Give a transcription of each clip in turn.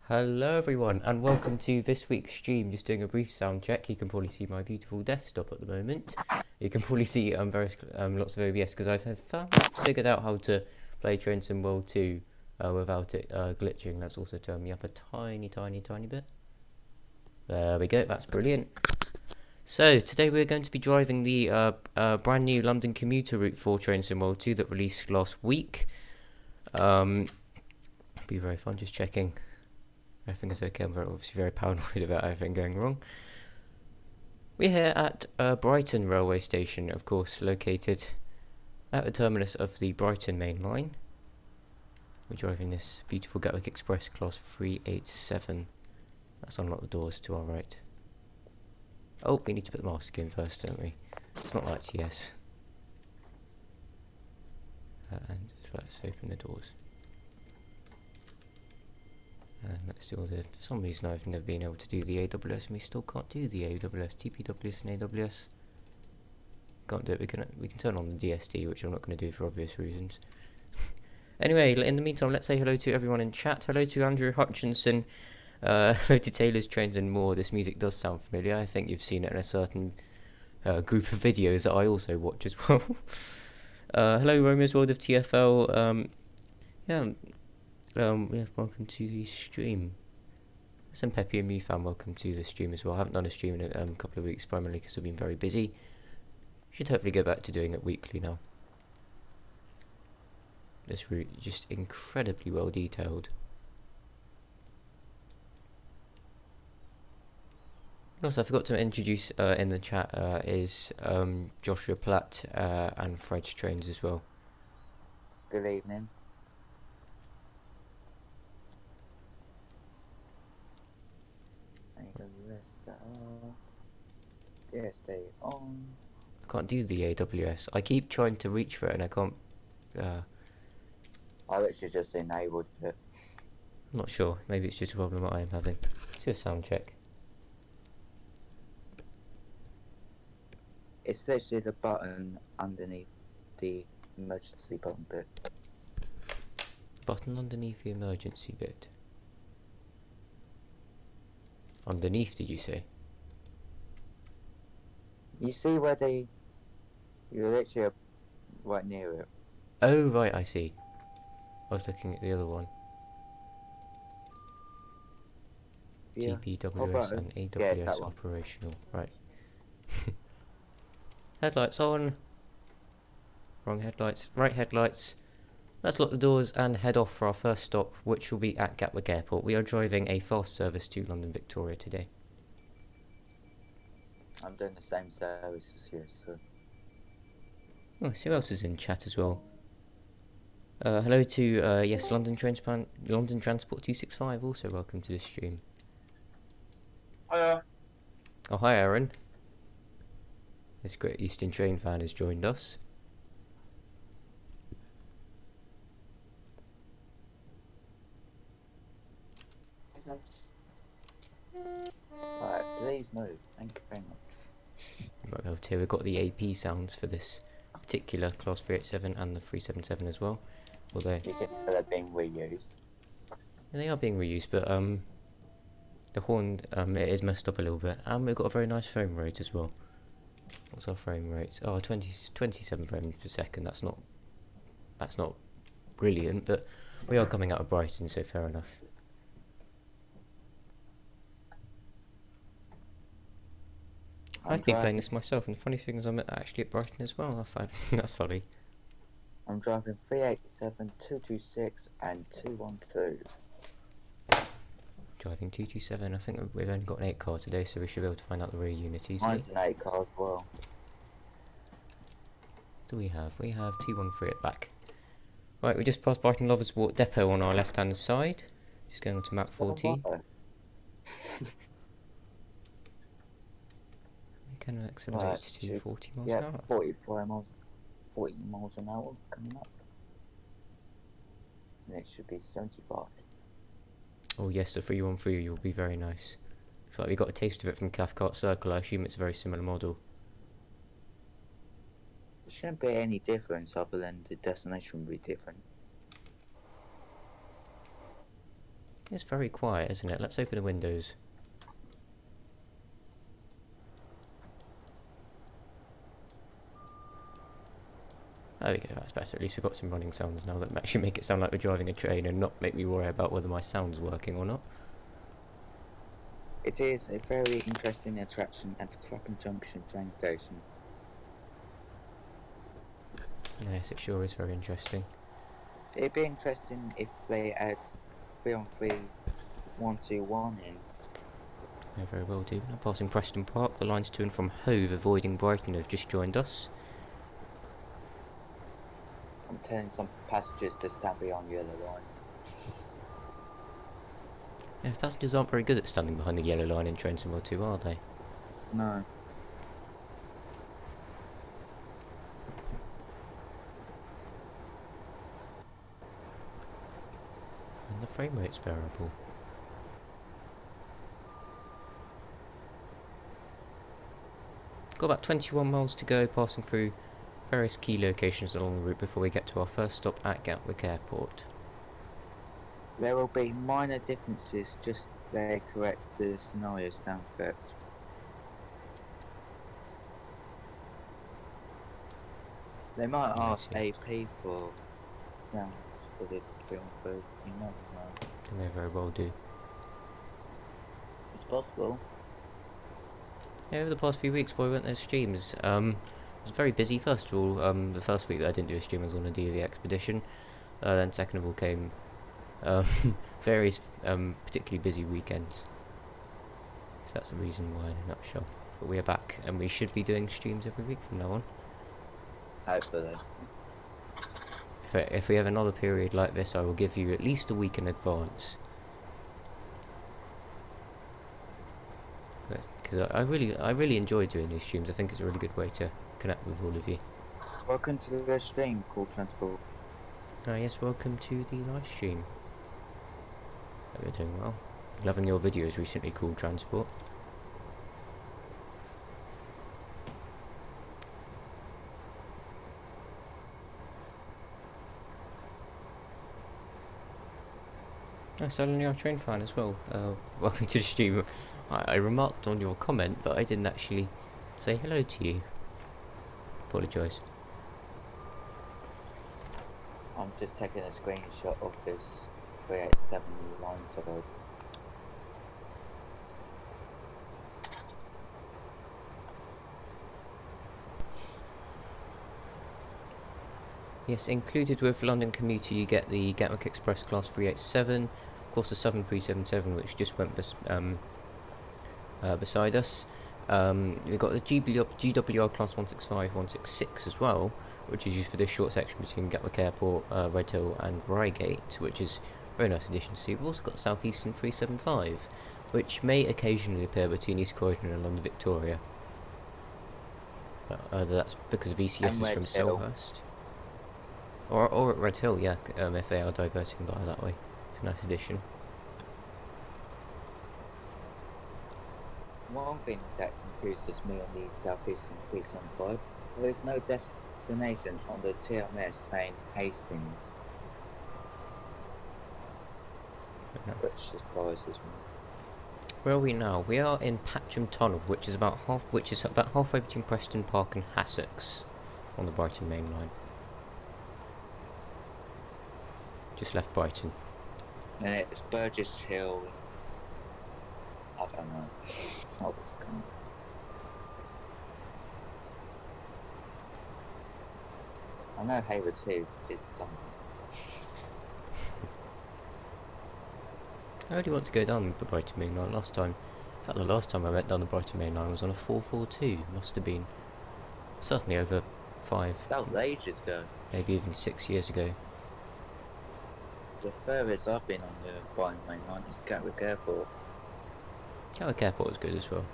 Hello everyone and welcome to this week's stream. Just doing a brief sound check. You can probably see my beautiful desktop at the moment. You can probably see lots of OBS because I've figured out how to play Train Sim World 2 without it glitching. That's also turned me up a tiny bit. There we go, that's brilliant. So today we're going to be driving the brand new London Commuter route for Train Sim World 2 that released last week. It'll be very fun, just checking everything is okay. I'm obviously very paranoid about everything going wrong. We're here at Brighton railway station, of course, located at the terminus of the Brighton main line. We're driving this beautiful Gatwick Express class 387. Let's unlock the doors to our right. Oh, we need to put the mask in first, don't we? It's not like TS. And let's open the doors. And let's do all the. For some reason, I've never been able to do the AWS, and we still can't do the AWS, TPWS, and AWS. Can't do it. We can turn on the DSD, which I'm not going to do for obvious reasons. Anyway, in the meantime, let's say hello to everyone in chat. Hello to Andrew Hutchinson. Hello to Taylor's Trains and More. This music does sound familiar. I think you've seen it in a certain group of videos that I also watch as well. Hello, Romeo's World of TFL. Welcome to the stream. Some Peppy and Me fan, welcome to the stream as well. I haven't done a stream in a couple of weeks, primarily because I've been very busy. Should hopefully go back to doing it weekly now. This route is just incredibly well detailed. Also, I forgot to introduce in the chat is Joshua Platt and Fred's Trains as well. Good evening. DSD on. I can't do the AWS. I keep trying to reach for it and I can't. I literally just enabled it. I'm not sure. Maybe it's just a problem that I am having. Let's do a sound check. It's literally the button underneath the emergency button bit. Button underneath the emergency bit. Underneath, did you say? You see where you're literally right near it. Oh, right, I see. I was looking at the other one. Yeah. TPWS and AWS operational. Right. Headlights on. Wrong headlights. Right headlights. Let's lock the doors and head off for our first stop, which will be at Gatwick Airport. We are driving a fast service to London Victoria today. I'm doing the same service as you, so. Oh, see who else is in chat as well. Hello to yes, London Transport 265. Also, welcome to the stream. Hiya. Oh, hi, Aaron. This Great Eastern Train fan has joined us. Right, please move. Thank you very much. Right over here, we've got the AP sounds for this particular Class 387 and the 377 as well. Although You can tell they're being reused. they are being reused, but the horn it is messed up a little bit. And we've got a very nice frame rate as well. What's our frame rate? Oh, 27 frames per second. That's not brilliant, but we are coming out of Brighton, so fair enough. I've been playing this myself, and the funny thing is I'm actually at Brighton as well. I find that's funny. I'm driving 387, 226 and 212. Driving 227. I think we've only got an 8 car today, so we should be able to find out the rear unit easily. Mine's an 8 car as well. Do we have? We have 213 at the back. Right, we just passed Brighton Lovers Walk Depot on our left-hand side. Just going on to map 40. Oh, We can accelerate to 40 miles yeah, an hour. 40 miles an hour coming up. And it should be 75. Oh yes, the 313 will be very nice. Looks like we got a taste of it from Cathcart Circle. I assume it's a very similar model. There shouldn't be any difference other than the destination will be different. It's very quiet, isn't it? Let's open the windows. There we go, that's better. At least we've got some running sounds now that actually make it sound like we're driving a train and not make me worry about whether my sound's working or not. It is a very interesting attraction at Clapham Junction train station. Yes, it sure is very interesting. It'd be interesting if they add 3-on-3 1-2-1 in. They very well do. Now passing Preston Park, the lines to and from Hove avoiding Brighton have just joined us. I'm telling some passengers to stand beyond yellow line. Yeah, passengers aren't very good at standing behind the yellow line in trains and too, are they? No. And the frame rate's bearable. Got about 21 miles to go, passing through various key locations along the route before we get to our first stop at Gatwick Airport. There will be minor differences, just to correct the scenario sound effects. They might Yeah, I ask see. AP for sounds for the film, but you never know. They may very well do. It's possible. Yeah, over the past few weeks, boy, went there streams. It was very busy. First of all, the first week that I didn't do a stream, I was on a DV expedition. Then second of all came various particularly busy weekends. So that's the reason why in a nutshell. But we are back, and we should be doing streams every week from now on. Hopefully. If we have another period like this, I will give you at least a week in advance. Because I really enjoy doing these streams. I think it's a really good way to connect with all of you. Welcome to the stream called Transport. Yes, welcome to the live stream. Hope you're doing well. Loving your videos recently called Transport. Nice, only our train fan as well. Welcome to the stream. I remarked on your comment, but I didn't actually say hello to you. Apologise. I'm just taking a screenshot of this 387 line side. Yes, included with London Commuter you get the Gatwick Express Class 387, of course the 7377 which just went beside us. We've got the GWR Class 165, 166 as well, which is used for this short section between Gatwick Airport, Red Hill and Reigate, which is a very nice addition to see. We've also got South Eastern 375, which may occasionally appear between East Croydon and London Victoria. That's because of ECSs from Selhurst. Or at Red Hill, yeah, if they are diverting by that way. It's a nice addition. One thing that confuses me on the Southeastern 375, there is no destination on the TMS saying Hastings, which surprises me. Where are we now? We are in Patcham Tunnel, which is about halfway between Preston Park and Hassocks on the Brighton main line. Just left Brighton. And it's Burgess Hill. I don't know how it's coming. I know Hayward's Heath is something. I really want to go down the Brighton main line. In fact, the last time I went down the Brighton main line was on a 442. Must have been certainly over 5. That was ages ago. Maybe even 6 years ago. The furthest I've been on the Brighton main line is Gatwick Airport. Gatwick Airport was good as well.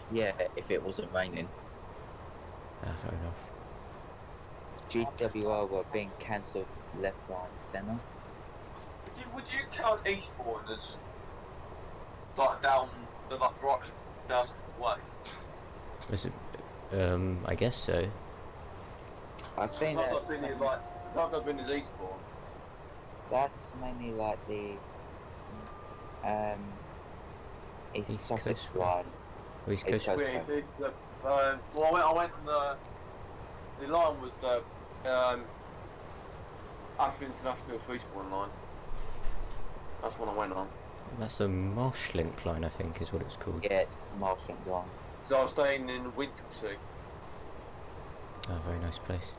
Yeah, if it wasn't raining. Fair enough. GWR were being cancelled left, right and centre. Would you count Eastbourne as like down Brighton down the way? Is it, I guess so. I think I've been as Eastbourne. that's mainly like the East East Sussex Coast line. line. Or East East Coast? Coast. Yeah, well, I went on the line was the Ashford International Freesbourne line. That's what I went on. That's the Marsh-Link line, I think, is what it's called. Yeah, it's the Marshland line. So I was staying in Winchelsea. Oh, very nice place.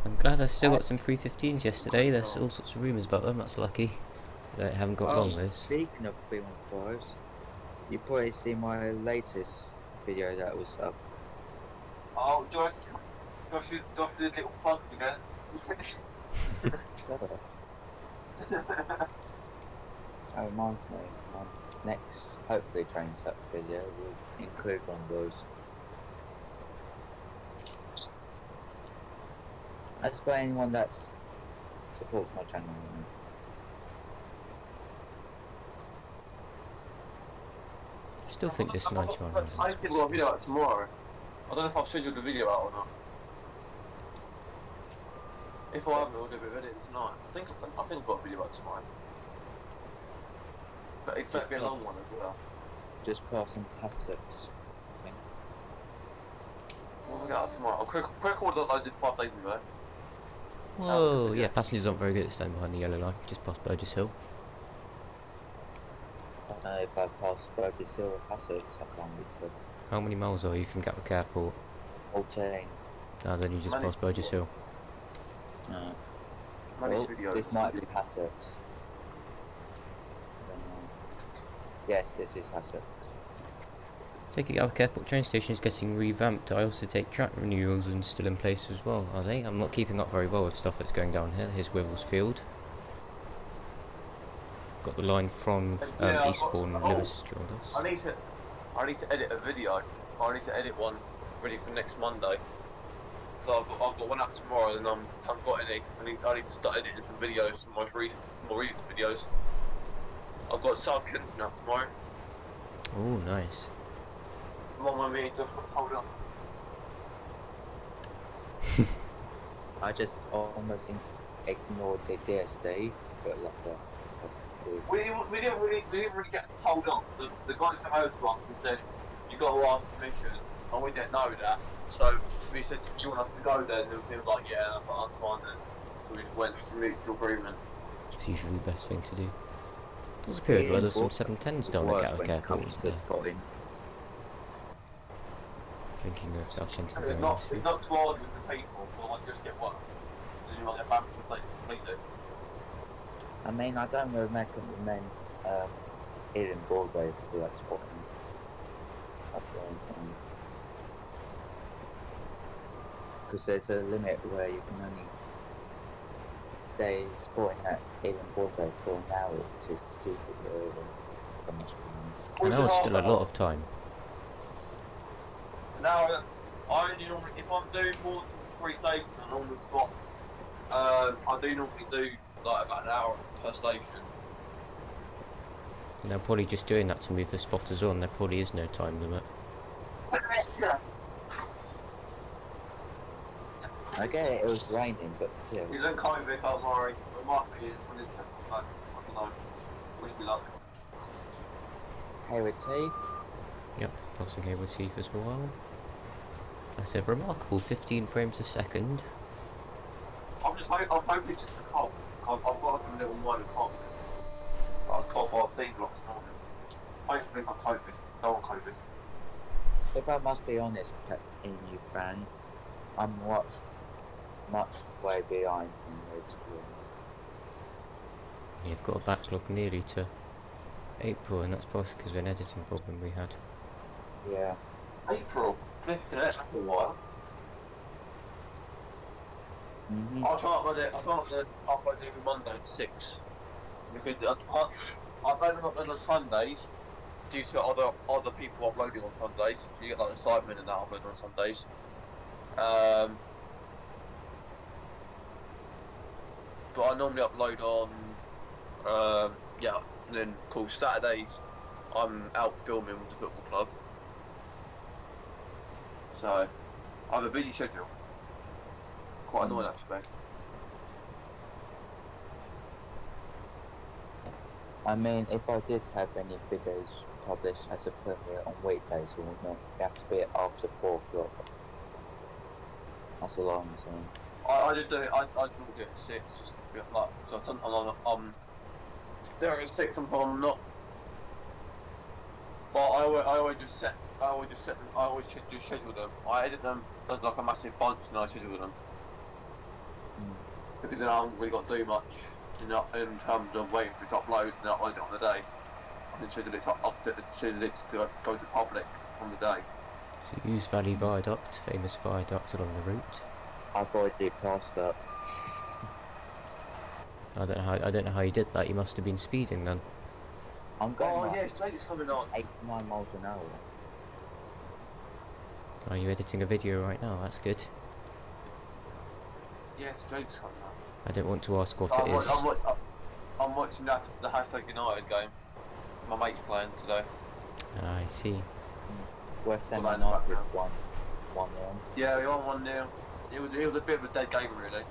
I'm glad I still got some 315s yesterday. There's all sorts of rumours about them. That's lucky. They haven't got long, those. Speaking of 315s, you probably see my latest video that was up. Oh, Josh did little plugs again. That reminds me, my next, hopefully, train set video will include one of those. That's for anyone that supports my channel. I still think this 91 line I is said we'll have a video out tomorrow. I don't know if I've scheduled the video out or not. If I haven't, we'll do a bit of editing tonight. I think I've got a video out tomorrow. But it better be a long one as well. Just passing past it. I think. We'll get out tomorrow. I'll quick order that I did 5 days ago. Whoa, yeah, passengers aren't very good at staying behind the yellow line, just past Burgess Hill. I don't know if I passed Burgess Hill or Sussex, I can't really tell. How many miles are you from Gatwick Airport? 14. Ah, then you just Many- passed Burgess Hill. No. Managed Well, videos. this might be Sussex. I don't know. Yes, this is Sussex. Take it Gatwick Airport train station is getting revamped. I also take track renewals and still in place as well, are they? I'm not keeping up very well with stuff that's going down here. Here's Wivelsfield. Got the line from Yeah, Eastbourne, Lewis joined us. I need to edit a video. I need to edit one ready for next Monday. So I've got one out tomorrow, and I haven't got any. I need to start editing some videos, some more recent videos. I've got South Kensington out tomorrow. Oh, nice. Come on with me, just hold up. I just almost ignored the DSD, but like We didn't really get told off. The guy came over to us and said, "You got to ask permission," and we didn't know that. So we said, "Do you want us to go there?" And he was like, "Yeah," and I thought that's fine then. So we went to mutual agreement. It's usually the best thing to do. There was a period where there was some 710s down at Gatwick Airport, wasn't there? spotting. Thinking of South Kensington very It's nicely. not to argue with the people, or like just get worse. Then you might get back to take completely. I mean, I don't recommend here in Broadway for that spotting. That's the only thing. Because there's a limit where you can only stay spotting at here in Broadway for an hour, which is stupid. And that was still a lot of time. Now, I only normally, if I'm doing more than 3 stations, I normally spot. I do normally do like about an hour per station. And they're probably just doing that to move the spotters on. There probably is no time limit. I get it was raining, but still. He's in COVID, don't worry. It might be an interesting time. I don't know. Wish me luck. Hayward Heath. Yep, crossing Hayward Heath as well. That's a remarkable 15 frames a second. I'm hoping it's just a cold. I've got like a little minor cold. I was cold by 15 blocks this morning. I used to think I'm COVID. No one COVID. If I must be honest, in you fan, I'm much way behind in those films. You've got a backlog nearly to April, and that's partially because of an editing problem we had. Yeah. April. Flipping it, that's a while. I'll try upload it. I'll try to upload it every Monday at 6. Because I've only uploaded on Sundays due to other people uploading on Sundays. So you get like the Sidemen and that upload on Sundays. But I normally upload on yeah, and then of course Saturdays I'm out filming with the football club. So I have a busy schedule. Quite annoying actually. I mean, if I did have any videos published as a premiere on weekdays or not, it have to be after 4 o'clock. That's all I'm saying. I just do it. I don't get 6. Just like so sometimes there at 6, sometimes I'm not. But I always just schedule them. I edit them as like a massive bunch and I schedule them. Because then I haven't really got to do much in terms of waiting for it to upload and upload it on the day. I can schedule it to go to public on the day. So you use Valley Viaduct, famous viaduct along the route. I've already passed that. I don't know how you did that. You must have been speeding then. I'm going Oh like yeah, Jake's coming on. 89 miles an hour. Are you editing a video right now? That's good. Yes, Jake's coming on. I don't want to ask what it is. I'm watching the hashtag United game. My mate's playing today. I see. West Ham Well, United no. 1-0. Yeah, we won 1-0. It was a bit of a dead game really.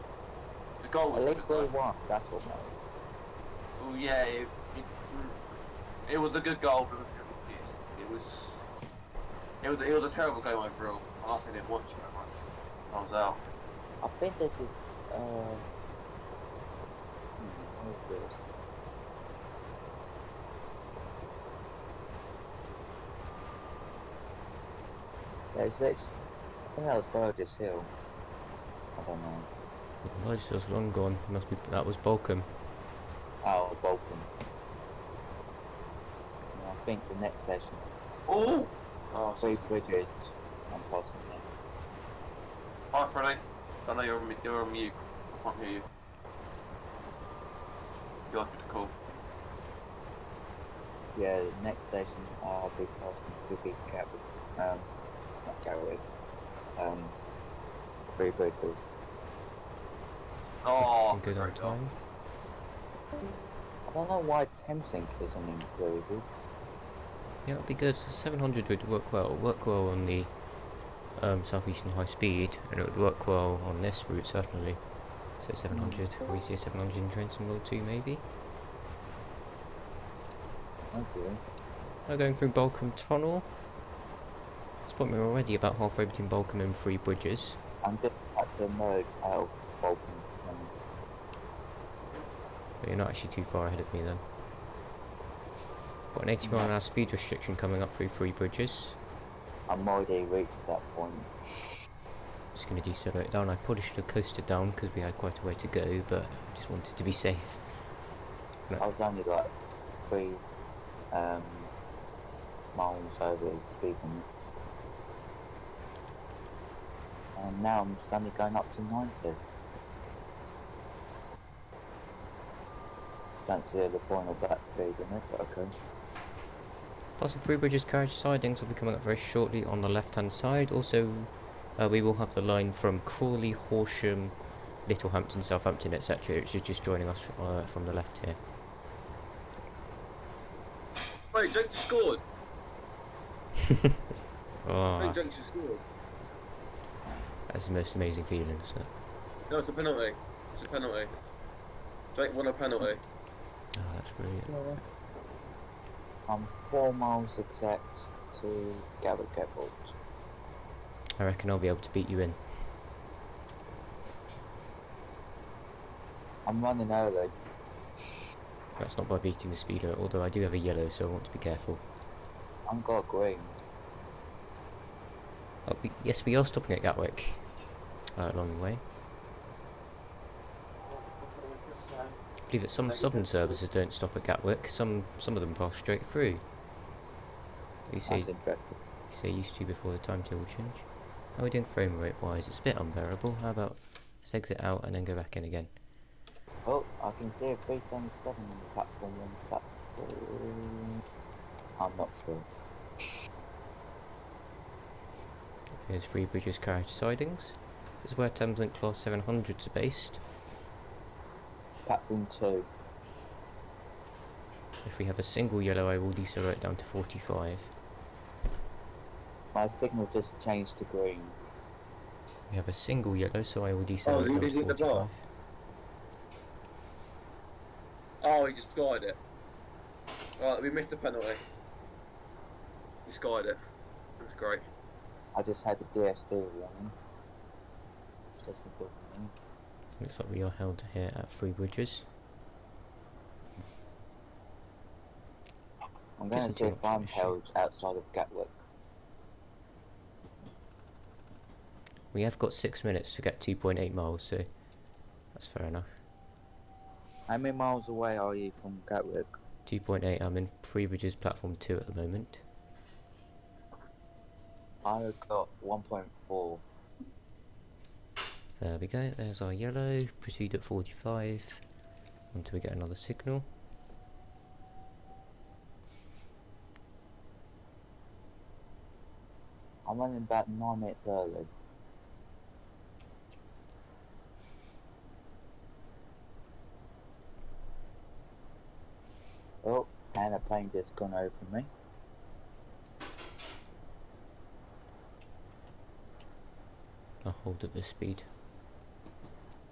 The goal was At a least good we though. won, that's what matters. Oh yeah, it was a good goal, but it was a terrible game overall. I didn't watch it that much. I was out. I think this is, what is this? Yeah, it's literally, I think that was Burgess Hill. I don't know. Oh, it's just long gone. Must be that was Balcombe. Oh, Bolton. And I think the next session is Oh! Oh, Three Bridges. I'm passing it. Hi Freddie. I know you're on mute. I can't hear you. You asked me to call. Yeah, the next station I'll be passing should be Gatwick. Not Gatwick. Three Bridges. Oh, Good on time. I don't know why Thameslink isn't included. Yeah, it'd be good. 700 would work well on the southeastern high speed, and it would work well on this route certainly. So 700. We see a 700 in Trenton Road 2 maybe. Okay. We're going through Balcombe Tunnel. At this point we're already about halfway between Balcombe and Three Bridges. I'm just about to emerge out of Bolton. But you're not actually too far ahead of me then. Got an 80 mile an hour speed restriction coming up through Three Bridges. I'm already reached that point. Just going to decelerate down. I probably should have coasted down because we had quite a way to go, but I just wanted to be safe. I was only like 3 miles over the speed limit. And now I'm suddenly going up to 90. Don't see the point of that speed limit, but okay. Passing Three Bridges carriage sidings will be coming up very shortly on the left hand side. Also, we will have the line from Crawley, Horsham, Littlehampton, Southampton, etc. which is just joining us from the left here. Wait, Jake just scored. I Oh, think Jake just scored. that's the most amazing feeling, isn't it? No, it's a penalty. It's a penalty. Jake won a penalty. Oh, that's brilliant. I'm 4 miles exact to Gatwick Airport. I reckon I'll be able to beat you in. I'm running early. That's not by beating the speed limit, although I do have a yellow, so I want to be careful. I've got green. Oh, yes, we are stopping at Gatwick along the way. I believe that some southern services don't stop at Gatwick. Some of them pass straight through. We say used to before the timetable change. How are we doing frame rate wise? It's a bit unbearable. How about let's exit out and then go back in again. Oh, I can see a 377 platform 1 platform. I'm not sure. Here's Three Bridges carriage sidings. This is where Thameslink Class 700s are based. Platform 2. If we have a single yellow, I will decelerate down to 45. My signal just changed to green. We have a single yellow, so I will decelerate down is to it the 45. bar? Oh, he just started it. Right, we missed the penalty. He skied it. It was great. I just had the DSD running. Just listen to me. Looks like we are held here at Three Bridges. I'm going to see if I'm held outside of Gatwick. We have got 6 minutes to get 2.8 miles, so that's fair enough. How many miles away are you from Gatwick? 2.8, I'm in Three Bridges platform 2 at the moment. I've got 1.4. There we go, there's our yellow. Proceed at 45 until we get another signal. I'm running about 9 minutes early. Oh, and a plane just gone over me. I'll hold at this speed.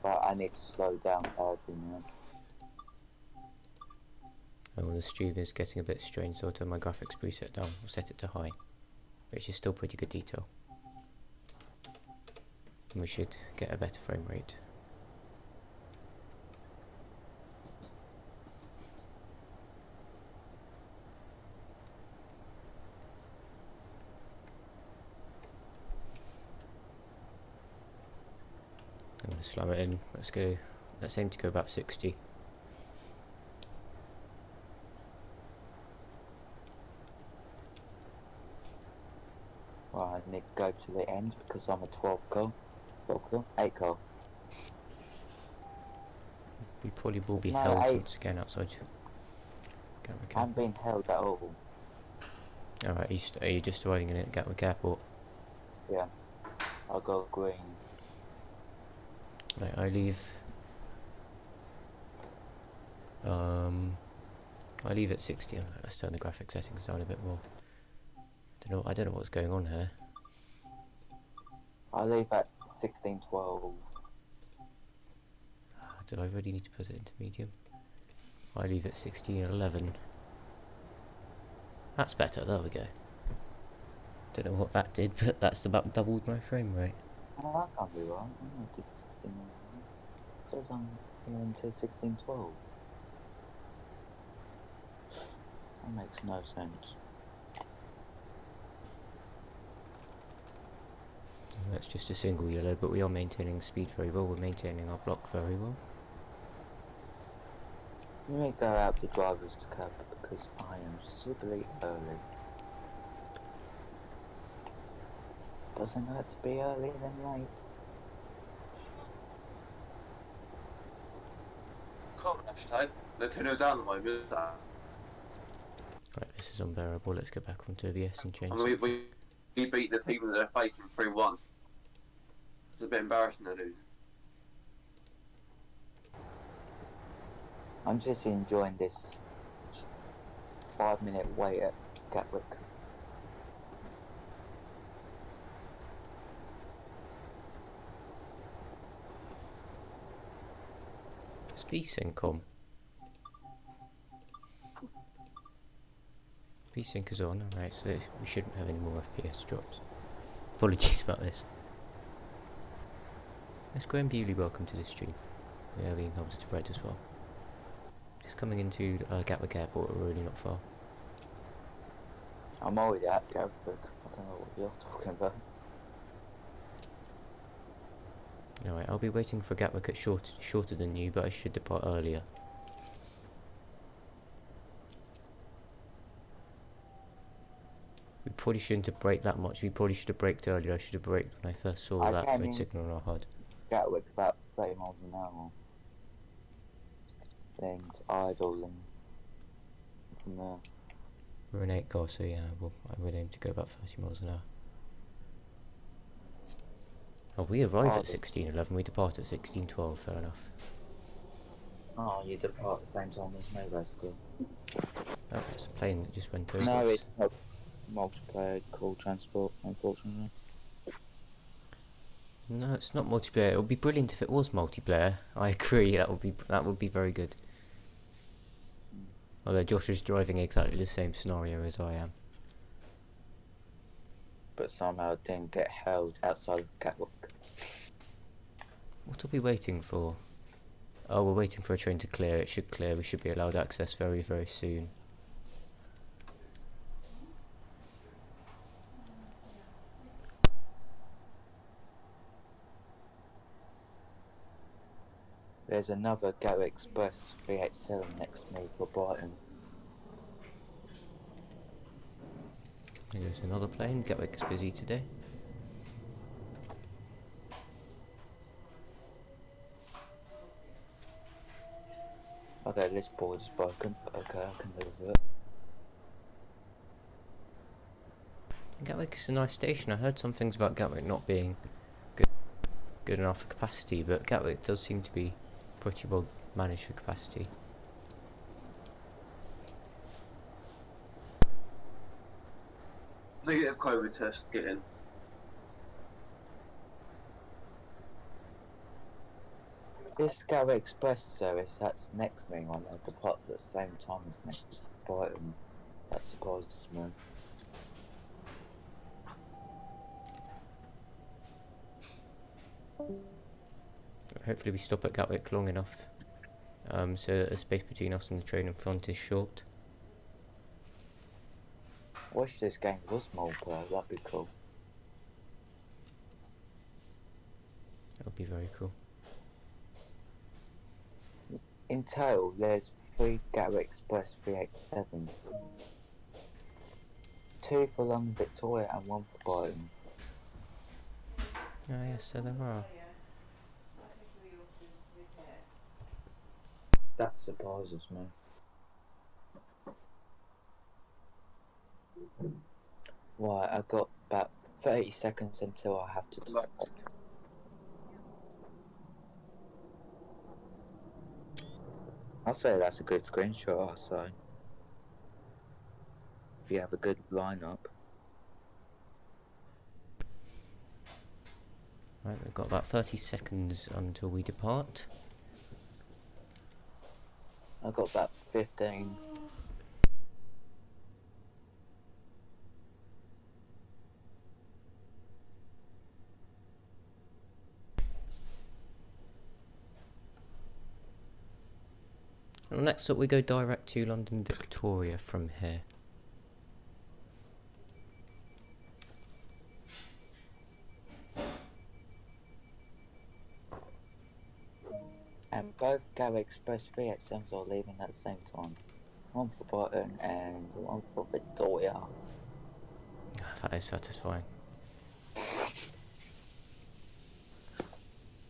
But I need to slow down early now. Oh, the stream is getting a bit strange, so I'll turn my graphics preset down. I'll set it to high, which is still pretty good detail. And we should get a better frame rate. I'm going to slam it in. Let's aim to go about 60. Well, I need to go to the end because I'm a 12 car. 8 car. We probably will be No, held 8. once again outside Gatwick. I'm being held at all. Alright, are you just arriving in at Gatwick Airport? Yeah. I'll go green. Right, I leave. I leave at 60. Let's turn the graphic settings down a bit more. I don't know what's going on here. I leave at 16:12. Do I really need to put it into medium? I leave at 16:11. That's better. There we go. Don't know what that did, but that's about doubled my frame rate. Oh, that can't be right. I'm just 16. It says I'm going to 16:12. That makes no sense. That's just a single yellow, but we are maintaining speed very well. We're maintaining our block very well. Let me go out the driver's cab because I am superly early. Doesn't hurt to be early than late. Can't hashtag. They're 2-0 down at the moment. Right, this is unbearable. Let's go back onto OBS and change. And we beat the team that they're facing 3-1. It's a bit embarrassing to lose. I'm just enjoying this 5-minute wait at Gatwick. It's VSync on. VSync is on, alright, so we shouldn't have any more FPS drops. Apologies about this. Let's go and Bewley, welcome to the stream. We are being helped to red as well. Just coming into Gatwick Airport, we're really not far. I'm already at Gatwick. I don't know what you're talking about. Alright, I'll be waiting for Gatwick at shorter than you, but I should depart earlier. We probably shouldn't have braked that much. We probably should have braked earlier. I should have braked when I first saw that red signal on our HUD. Gatwick about 30 miles an hour. Then idle and from there. We're in 8 car, so yeah, I would aim to go about 30 miles an hour. Oh, we arrive at 16:11. We depart at 16:12. Fair enough. Oh, you depart at the same time as me, basically. Oh, it's a plane that just went over. No, us. it's not multiplayer call transport, unfortunately. No, it's not multiplayer. It would be brilliant if it was multiplayer. I agree. That would be very good. Although Josh is driving exactly the same scenario as I am. But somehow didn't get held outside of Gatwick. What are we waiting for? Oh, we're waiting for a train to clear. It should clear. We should be allowed access very, very soon. There's another Gatwick Express 387 next to me for Brighton. There's another plane. Gatwick is busy today. Okay, this board is broken, but okay, I can live with it. Gatwick is a nice station. I heard some things about Gatwick not being good enough for capacity, but Gatwick does seem to be pretty well managed for capacity. Negative COVID test, get in. This Gatwick Express service that's next to me on the departs at the same time as me. Brighton. That surprises me. Hopefully we stop at Gatwick long enough so that the space between us and the train in front is short. Wish this game was multiplayer, that'd be cool. That would be very cool. In total, there's 3 Gatwick Express 387s. 2 for London Victoria and 1 for Brighton. Oh yes, so there are. That surprises me. Right, I've got about 30 seconds until I have to do it. I'll say that's a good screenshot, I'll say. If you have a good lineup. Right, we've got about 30 seconds until we depart. I've got about 15. Well, next up we go direct to London Victoria from here. And both Gatwick Express 387s are leaving at the same time. 1 for Brighton and 1 for Victoria. That is satisfying.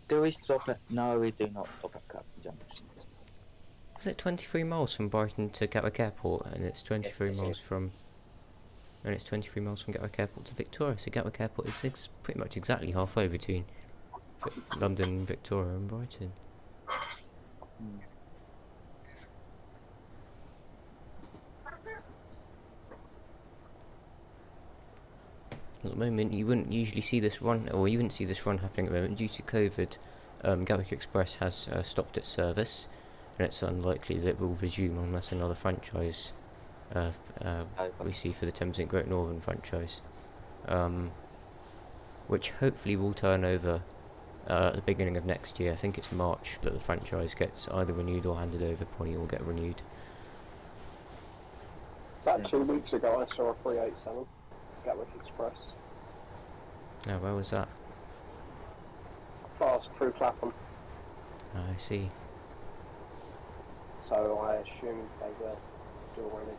Do we stop at... No, we do not stop at Clapham Junction. Was it 23 miles from Brighton to Gatwick Airport, and it's 23 Yes, miles from... And it's 23 miles from Gatwick Airport to Victoria, so Gatwick Airport is pretty much exactly halfway between London, Victoria and Brighton. At the moment, you wouldn't usually see this run, or you wouldn't see this run happening at the moment due to COVID. Gatwick Express has stopped its service, and it's unlikely that it will resume unless another franchise we see for the Thameslink Great Northern franchise, which hopefully will turn over at the beginning of next year. I think it's March that the franchise gets either renewed or handed over. Probably will get renewed. About 2 weeks ago I saw a 387 Gatwick Express. Now, where was that? Fast through Clapham, I see. so I assume they were still running.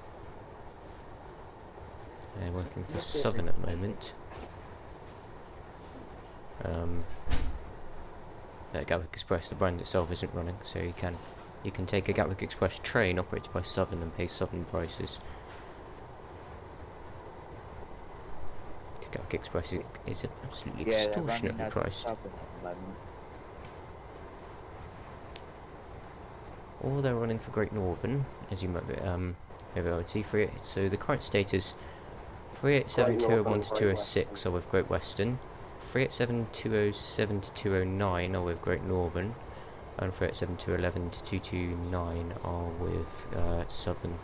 They're working for Southern at the moment. Gatwick Express, the brand itself isn't running, so you can take a Gatwick Express train operated by Southern and pay Southern prices. This Gatwick Express is an absolutely extortionately priced. Southern at the moment. Or they're running for Great Northern, as you might be, maybe I would see. So the current state is 387 201 to 206 are with Great Western, 387 207 to 209 are with Great Northern, and 387 211 to 229 are with Southern.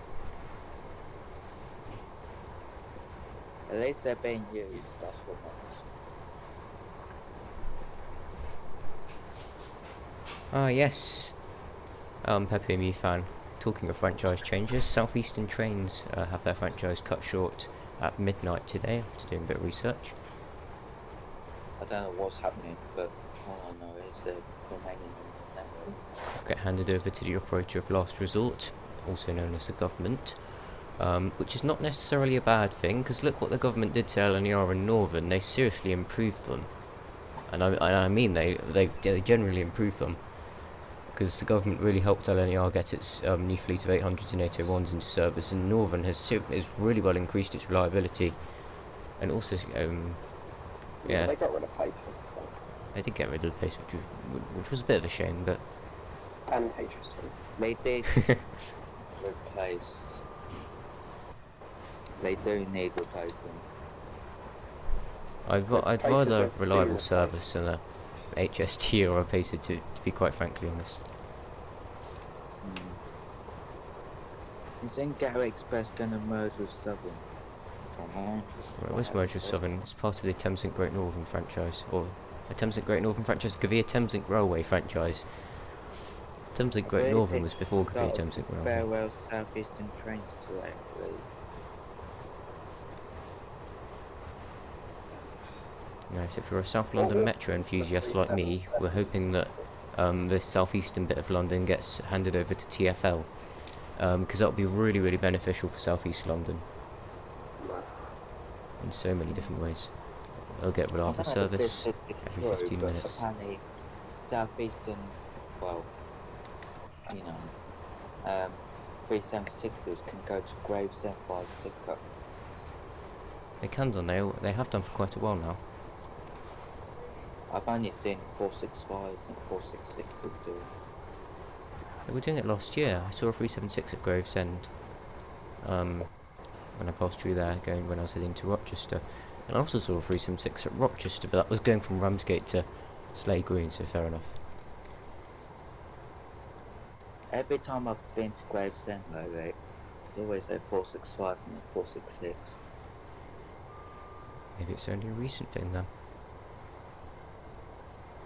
At least they're being used, that's what matters. Ah, yes. Pepe Me fan. Talking of franchise changes, Southeastern Trains have their franchise cut short at midnight today after doing a bit of research. I don't know what's happening, but all I know is they're remaining on the network. Get handed over to the operator of last resort, also known as the government, which is not necessarily a bad thing, because look what the government did to LNER and Northern. They seriously improved them, and I mean they generally improved them, because the government really helped LNER get its new fleet of 800s and 801s into service, and Northern has really well increased its reliability, and also yeah, They got rid of Paces, so. they did get rid of the pace, which was a bit of a shame, but And HST. They did replace. They do need replacing. I'd Paces rather have have reliable been service than a HST or a Pacer, to be quite frankly honest. Isn't Gatwick Express gonna merge with Southern? Right, where's merged with Southern? It's part of the Thameslink Great Northern franchise, or a Thameslink Great Northern franchise, Gavia Thameslink Railway franchise. Thameslink Great Northern was before Gavia Thameslink Railway. Farewell Southeastern Trains directly. Nice, if you're a South London Metro enthusiast like me, we're hoping that this southeastern bit of London gets handed over to TfL, because that would be really, really beneficial for southeast London in so many different ways. They'll get reliable service every 15 minutes. Apparently, Southeastern, well, you know, 376s can go to Gravesend via Sidcup. They can done, they have done for quite a while now. I've only seen 465s and 466s do it. They were doing it last year. I saw a 376 at Gravesend when I passed through there, when I was heading to Rochester. And I also saw a 376 at Rochester, but that was going from Ramsgate to Slade Green, so fair enough. Every time I've been to Gravesend lately, there's always a 465 and a 466. Maybe it's only a recent thing then.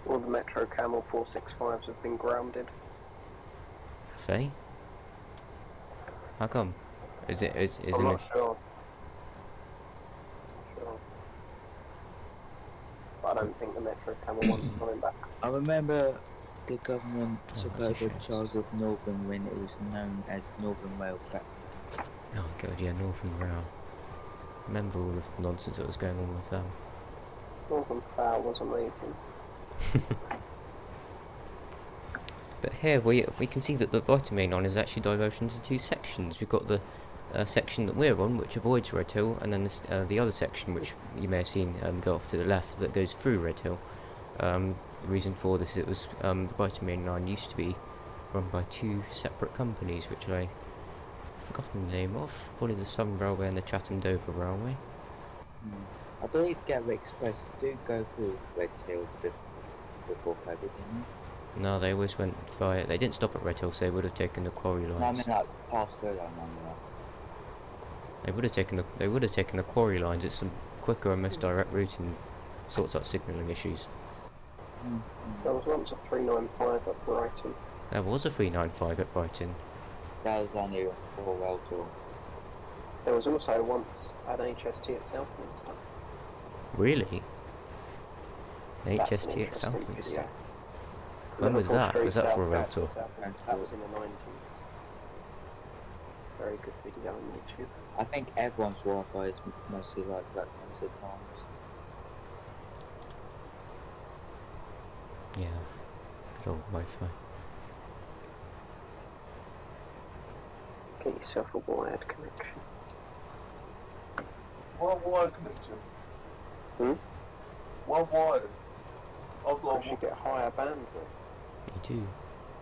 All the Metro Camel 465s have been grounded. Faye? How come? Is I'm not sure. But I don't think the Metro Camel one's coming back. I remember the government took that's a over shame. charge of Northern when it was known as Northern Rail back. Oh god, yeah, Northern Rail. Remember all of the nonsense that was going on with them. Northern Fowl was amazing. But here we can see that the Brighton Main Line is actually diverged into two sections. We've got the section that we're on, which avoids Red Hill, and then the other section, which you may have seen go off to the left, that goes through Red Hill. The reason for this, it was the Brighton Main Line used to be run by two separate companies, which I've forgotten the name of. Probably the Southern Railway and the Chatham Dover Railway. I believe Gatwick Express do go through Red Hill before COVID, didn't No, they always went via. They didn't stop at Red Hill, so they would have taken the quarry they? lines. No, I mean like past through, I remember. They would have taken the quarry lines. It's a quicker and most direct route and sorts out signalling issues. There was once a 395 at Brighton. There was a 395 at Brighton. That was only a 4 rail tour. There was also once an HST at Southminster. Really? The That's an HST at interesting Southminster. video. When was Liverpool that? Street, Was that for a rail Southwest tour? or Southwest. That was in the 90s. Very good video on YouTube. I think everyone's Wi-Fi is mostly like that most of the times. Yeah. Good old Wi-Fi. Get yourself a wired connection. One wired connection. Hmm? One wired. I've got. Because you get higher bandwidth. You do.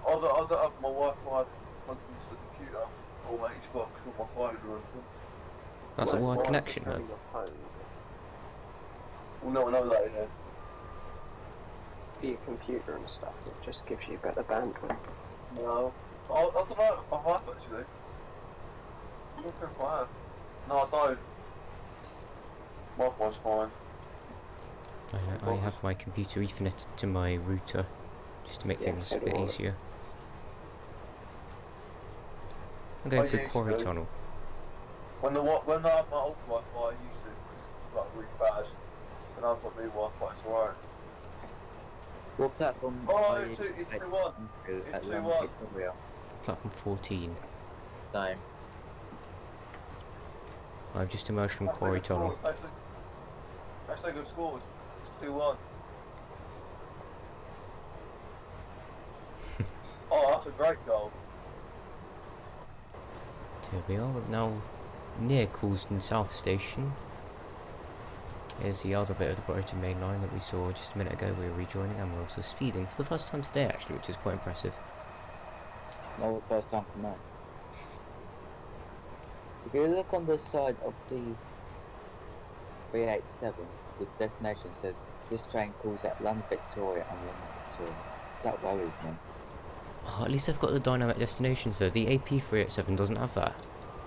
I don't have my Wi-Fi plugged into the computer or my Xbox or my phone or anything. That's a Well, wired wireless connection, is only man. your phone. Well, no, I know that, yeah. For your computer and stuff, it just gives you better bandwidth. No. I don't know. I have actually. I don't know if I have. No, I don't. Wi-Fi's fine. I have my computer Ethernet to my router, just to make Yeah, things so a do bit I. easier. I'm going through used Quarry to. Tunnel. When I had my old Wi-Fi, I used to, because it was like really bad. And I've got new Wi-Fi, it's alright. What platform Oh, are it's you 2-1. into It's at 2-1. London Victoria? Platform 14. Same. I've just emerged from That's Quarry like a Tunnel. score. That's like a scored. It's 2-1. Oh, that's a great goal. Here we are, we're now near Coulsdon South Station. Here's the other bit of the Brighton main line that we saw just a minute ago. We were rejoining, and we're also speeding for the first time today actually, which is quite impressive. No, the first time for me. If you look on the side of the 387, the destination says this train calls at London Victoria and London Victoria. That worries me. Oh, at least they've got the dynamic destinations though. The AP 387 doesn't have that.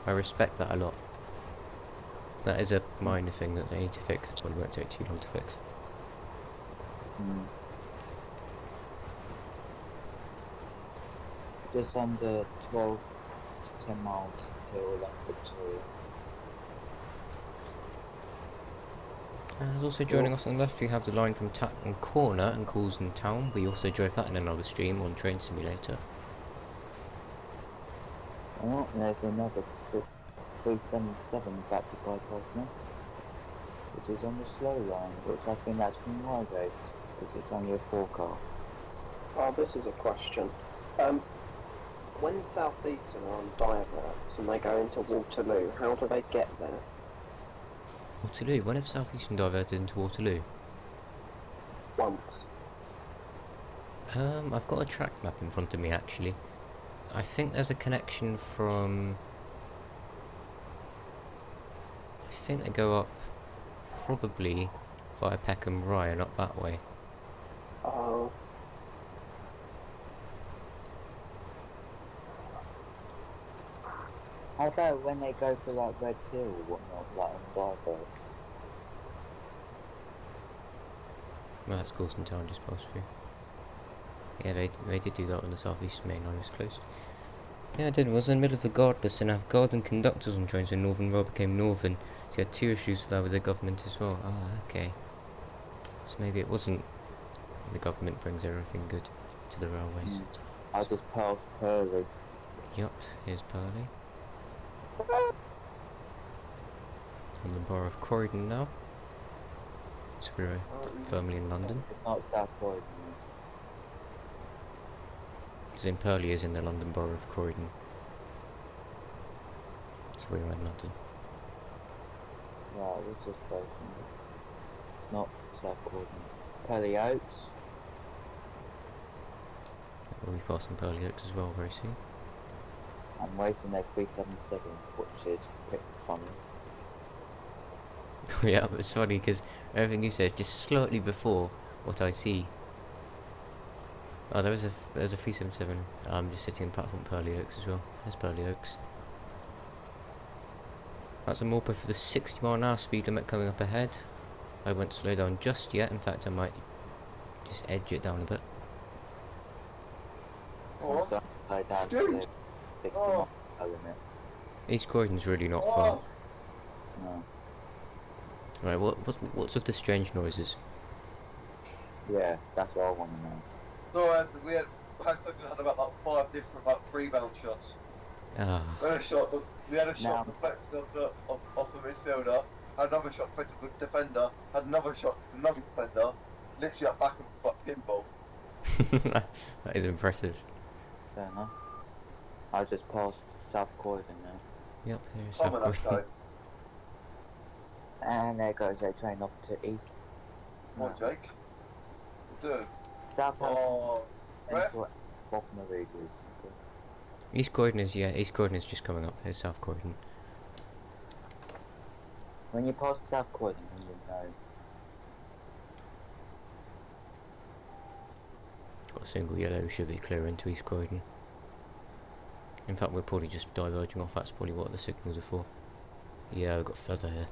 I respect that a lot. That is a minor thing that they need to fix, but it won't take too long to fix. Mm. Just under 12 to 10 miles till London Victoria. And also joining us on the left, we have the line from Tatton Corner and Coulsdon Town. We also drove that in another stream on Train Simulator. Oh, and there's another 377 back to bypass now, which is on the slow line, which I think that's from Reigate, because it's only a 4 car. Oh, this is a question. When South Eastern are on diverts and they go into Waterloo, how do they get there? Waterloo? When have South Eastern diverted into Waterloo? Once. I've got a track map in front of me actually. I think there's a connection from... I think they go up probably via Peckham Rye and up that way. Oh. How about when they go for like Red Hill or whatnot, like on divert? Well, that's Coulsdon Town just passed through. Yeah, they did do that when the South East main line was closed. Yeah, I did. It was in the middle of the Guardless and have Garden conductors on trains when Northern Rail became Northern. So you had 2 issues with that with the government as well. Ah, okay. So maybe it wasn't the government brings everything good to the railways. I just passed Purley. Yup, here's Purley. On the borough of Croydon now. So we're firmly in London. It's not South Croydon. As in Purley is in the London borough of Croydon. So we're in London. Right, what's this station? It's not South Croydon. Purley Oaks. We'll be passing Purley Oaks as well very soon. I'm waiting their 377, which is pretty funny. Yeah, but it's funny because everything you say is just slightly before what I see. Oh, there's a 377. I'm just sitting in platform Purley Oaks as well. There's Purley Oaks. That's a Morpeth for the 60 mph speed limit coming up ahead. I won't slow down just yet. In fact, I might just edge it down a bit. I'm starting to play down to the 60 mile limit. East Croydon's really not far. No. Right, what's with the strange noises? Yeah, that's what I want to know. So we had about like 5 different like rebound shots. Ah, We had a shot deflected off the midfielder, had another shot deflected the defender, had another shot to another defender, literally up back and forth like pinball. that is impressive. Fair enough. I just passed South Croydon now. Yep, here's Some South of that Croydon. time. And there goes their train off to East. What, Jake? Dude. Southampton Oh, ref? into bottom of Regis. East Croydon is just coming up. Here's South Croydon. When you pass South Croydon, then you know. Got a single yellow, should be clear into East Croydon. In fact, we're probably just diverging off. That's probably what the signals are for. Yeah, we've got further here.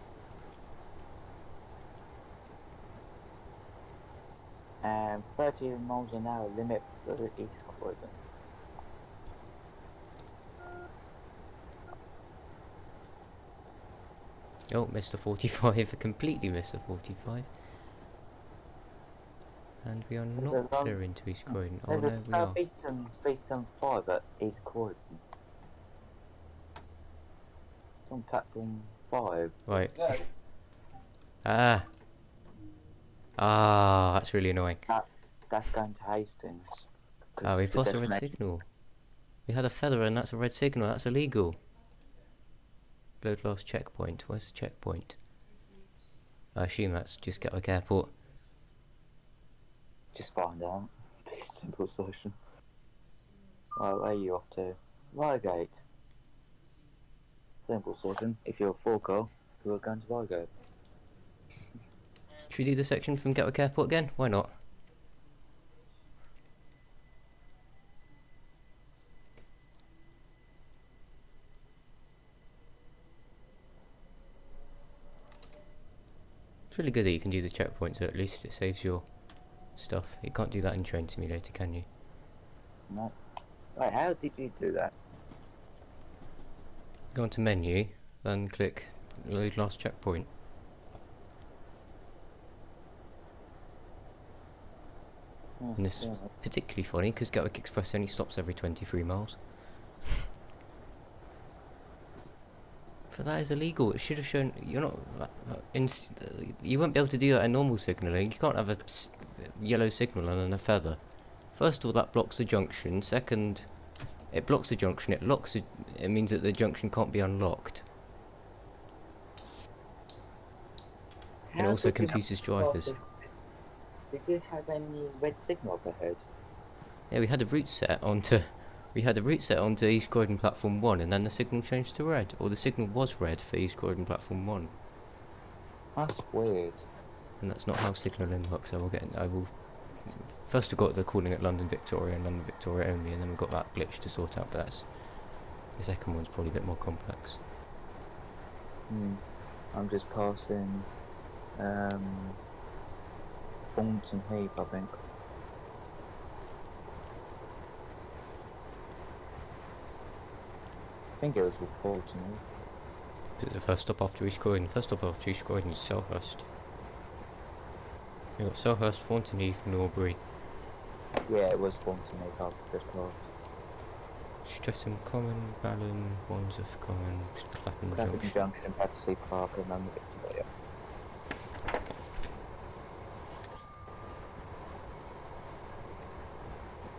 and 30 miles an hour limit for the East Croydon. Oh, missed the 45. Completely missed the 45. And we are There's not a long- clear into East Croydon. Oh There's no, a we are. Southeastern 375 at East Croydon. It's on platform 5. Right. Yeah. That's really annoying. That's going to Hastings. Ah, we 'cause the passed a red destination- signal. We had a feather and that's a red signal. That's illegal. Load last checkpoint. Where's the checkpoint? I assume that's just Gatwick Airport. Just find out. Pretty simple solution. Right, where are you off to? Reigate. Simple solution. If you're a forecar, we're going to Reigate. Should we do the section from Gatwick Airport again? Why not? It's really good that you can do the checkpoints, so at least it saves your stuff. You can't do that in Train Simulator, can you? No. Right, how did you do that? Go onto menu, then click load last checkpoint. Oh, And this is yeah. particularly funny because Gatwick Express only stops every 23 miles. But that is illegal. It should have shown. You're not. You won't be able to do that in normal signalling. You can't have a yellow signal and then a feather. First of all, that blocks the junction. Second, it blocks the junction. It locks it. It means that the junction can't be unlocked. And How also did you confuses not- drivers. Did you have any red signal up ahead? Yeah, we had a route set onto. We had a route set onto East Croydon Platform 1, and then the signal changed to red, or the signal was red for East Croydon Platform 1, That's weird. and that's not how signalling works. I will. First, we got the calling at London Victoria and London Victoria only, and then we got that glitch to sort out. But that's the second one's probably a bit more complex. I'm just passing Thornton Heath, I think. I think it was with Thornton Heath. Is it the first stop after East Croydon? First stop after East Croydon is Selhurst. We've got Selhurst, Thornton Heath, Norbury, Yeah, it was Thornton Heath after just passed. Streatham Common, Balham, Wandsworth Common, Clapham Clapham Junction. Junction, Battersea Park, and then Victoria.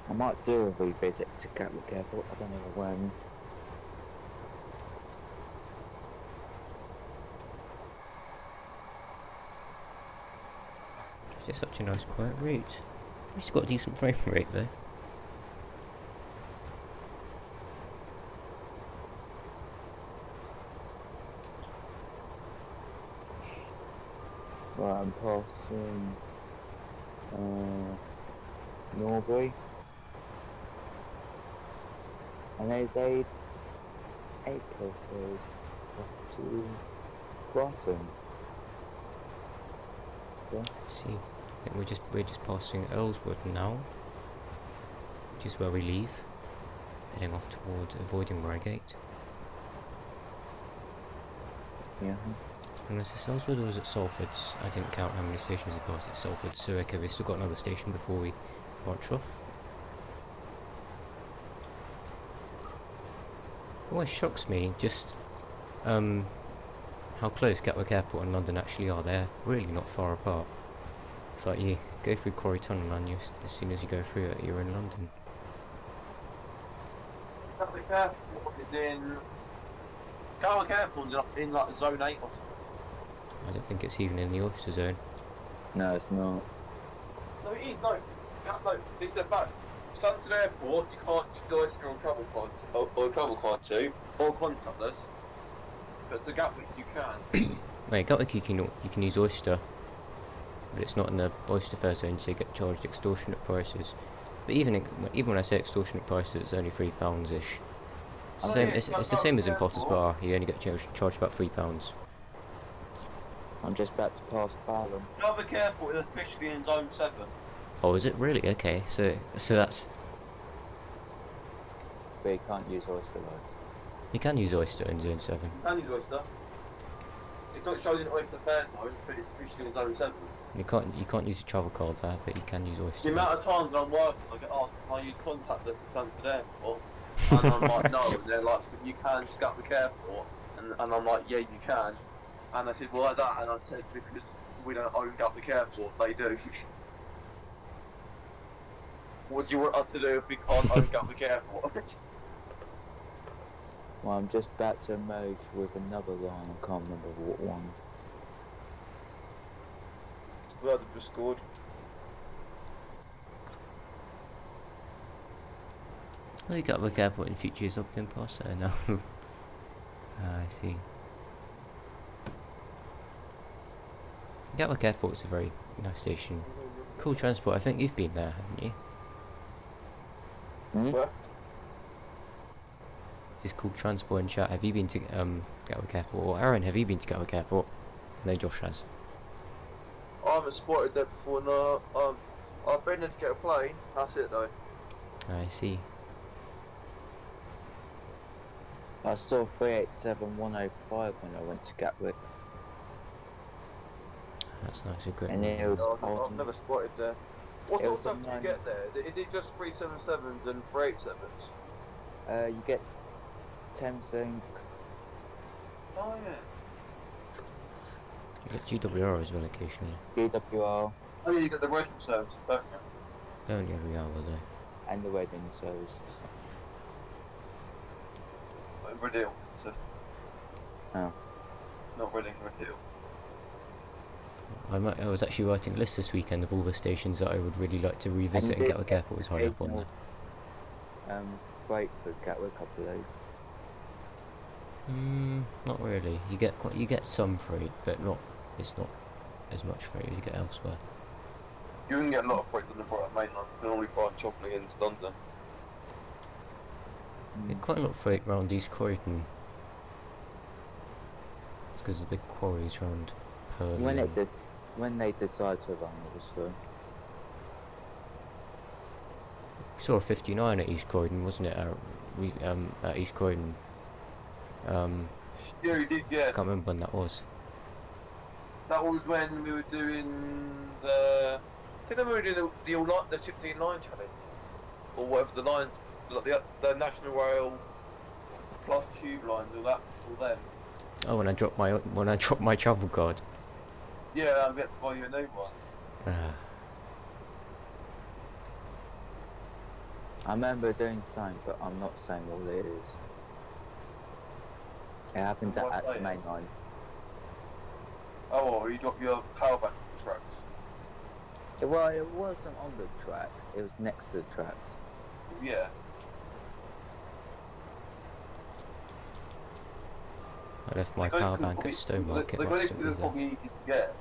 I might do a revisit to Gatwick Airport. I don't know when. It's such a nice quiet route. It's got a decent frame rate though. Right, I'm passing Norbury. And there's a courses off to Brighton. Yeah. See, I think we're just passing Earlswood now, which is where we leave, heading off towards avoiding Reigate. Yeah. Unless it's Earlswood or is it Salford's? I didn't count how many stations we passed at Salford, so okay, we've still got another station before we branch off. It always shocks me just how close Gatwick Airport and London actually are. They're really not far apart. It's like you go through Quarry Tunnel and as soon as you go through it, you're in London. Gatwick Airport is in. Gatwick Airport is in like zone 8 or something. I don't think it's even in the oyster zone. No, it's not. No, it is, no. That's no. It's the fact. Stanton Airport, you can't use the Oyster or travel card, or travel card to, or contactless. But the Gatwick you can. Wait, Gatwick you can use Oyster, but it's not in the Oyster fare zone, so you get charged extortionate prices. But even when I say extortionate prices, it's only £3-ish. It's the same as in Potter's Bar. You only get charged about £3. I'm just about to pass Balham. Gatwick Airport is officially in zone 7. Oh, is it really? Okay, so that's... But you can't use Oyster though. You can use Oyster in Zone 7. You can use Oyster. It's not showing in Oyster Fair Zone, but it's officially in Zone 7. You can't use a travel card there, but you can use The Oyster. amount of times when I'm working, I get asked, can I use contactless at Stansted Airport? And I'm like, no. And they're like, you can just Gatwick Airport. And I'm like, yeah, you can. And I said, well, like that. And I said, because we don't own Gatwick Airport, they do. What do you want us to do if we can't own Gatwick Airport? Well, I'm just about to merge with another line. I can't remember what one. Well, they've just scored. Oh, you Gatwick Airport in future is up in past there now. I see. Gatwick Airport is a very nice station. Cool transport. I think you've been there, haven't you? Hmm? Where? Just cool transport and chat. Have you been to Gatwick Airport? Or Aaron, have you been to Gatwick Airport? No, Josh has. I haven't spotted that before, no. I've been there to get a plane. That's it, though. I see. I saw 387-105 when I went to Gatwick. That's nice. A great. And it was No, I've on, never spotted there. What It sort of was a stuff do you nine- get there? Is it just 377s and 387s? you get Thameslink. Oh, yeah. You get GWR as well occasionally. GWR, Oh, yeah, you get the wedding service, don't you? Don't every hour though. and the wedding service. Red Hill. So. Oh. Not Reading, Red Hill. I was actually writing a list this weekend of all the stations that I would really like to revisit, and did Gatwick Airport was high up on there. Freight for Gatwick, I believe. Not really. You get some freight, but it's not as much freight as you get elsewhere. You can get a lot of freight on the Brighton mainland. They normally branch off and get into London. You get quite a lot of freight around East Croydon. It's because of the big quarries around Purley. When they decide to run, obviously. We saw a 59 at East Croydon, wasn't it? At East Croydon. Yeah, you did, yeah. Can't remember when that was. That was when we were doing the... I think we were doing the 16 line challenge. Or whatever the lines... Like the National Rail plus tube lines, all that, all them. Oh, when I dropped my travel card. Yeah, I'm going to buy you a new one. I remember doing something, but I'm not saying what it is. It happened What at the lane? main line. Oh, well, you dropped your power back to the tracks. Well, it wasn't on the tracks. It was next to the tracks. Yeah. I left my power bank at Stowmarket The last Gatwick week. is probably easy to get.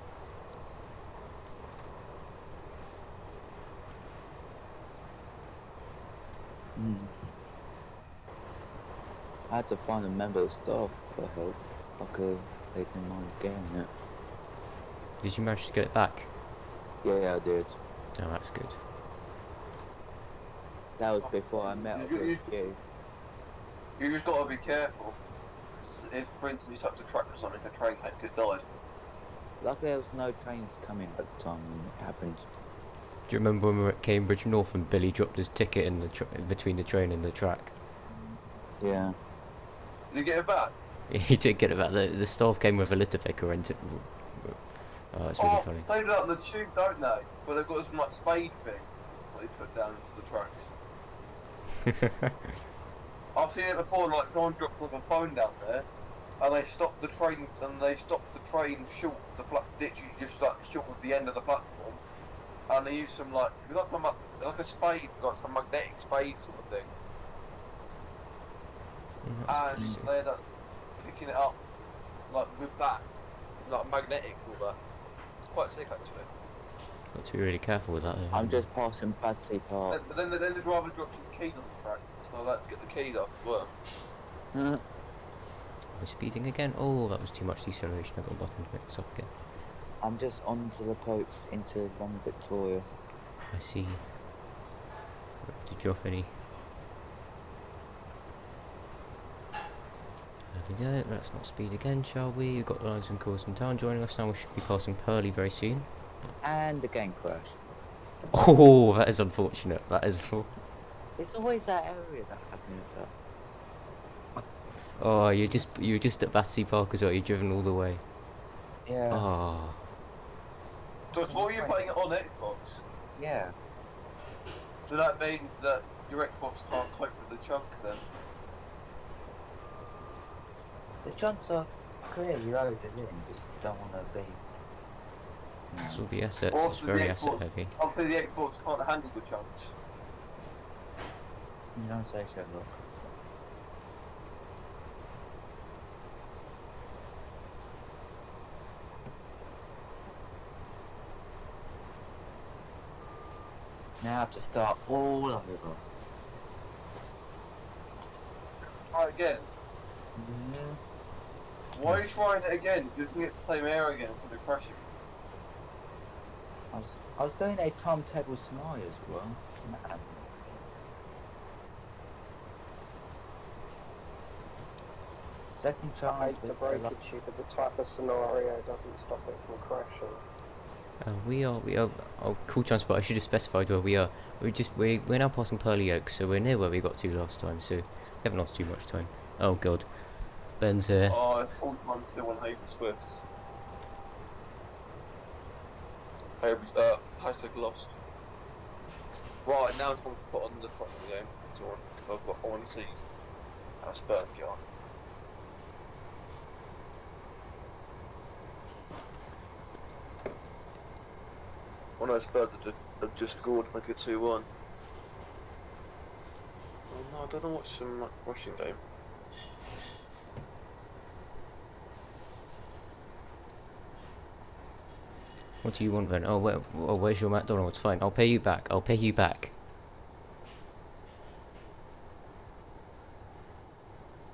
I had to find a member of staff for help. I could they didn't mind getting it. Did you manage to get it back? Yeah, I did. Oh, that's good. That was before I met up with you. You just got to be careful. If, for instance, you touch the track or something, a train could die. Luckily, there was no trains coming at the time when it happened. Do you remember when we were at Cambridge North and Billy dropped his ticket in the between the train and the track? Yeah. Did you get it back? He did get it back. The staff came with a litter picker and oh, it's really funny. They do that on the tube, don't they? But they've got some like spade thing that they put down into the tracks. I've seen it before, like someone dropped like a phone down there, and they stopped the train, short the literally just like short of the end of the platform, and they used some like a spade, got some magnetic spade sort of thing, and they ended up picking it up like with that, like magnetic and all that. It's quite sick actually. Got to be really careful with that. Though. I'm just passing Badsey Park. But then the driver dropped his keys on the track, so I had to get the keys up as well. We're speeding again. Oh, that was too much deceleration. I got a button to mix up again. I'm just onto the coach into London Victoria. I see. To drop any. There we go. Let's not speed again, shall we? We've got the lines and calls in town joining us now. We should be passing Purley very soon. And again crash. Oh, that is unfortunate. That is. It's always that area that happens. Oh, you're just at Battersea Park as well. You've driven all the way. Yeah. Oh. So what were you playing it on Xbox? Yeah. So that means that your Xbox can't cope with the chunks then? The chunks are clearly loaded in, just don't want to be. It's all the assets. Also It's very the asset Xbox- heavy. Obviously the Xbox can't handle the chunks. You don't say so, look. Now I have to start all over. Try again. Mm-hmm. Why are you trying it again? You can get the same error again for the crashing. I was doing a timetable scenario as well. Man. Second I chance hate to with break the it to you, but the type of scenario doesn't stop it from crashing. We are. Oh, cool transport. I should have specified where we are. We're now passing Purley Oaks, so we're near where we got to last time. So we haven't lost too much time. Oh god, Ben's here. Oh, it's 41 still on Haven Swift. Hashtag lost. Right, now it's time to put on the front of the game. I want to see how Spurs get on. Oh no, Spurs have just scored, make it 2-1. Oh no, I don't know what's some rushing game. What do you want, Ben? Oh, where's your McDonald's? Fine, I'll pay you back. I'll pay you back.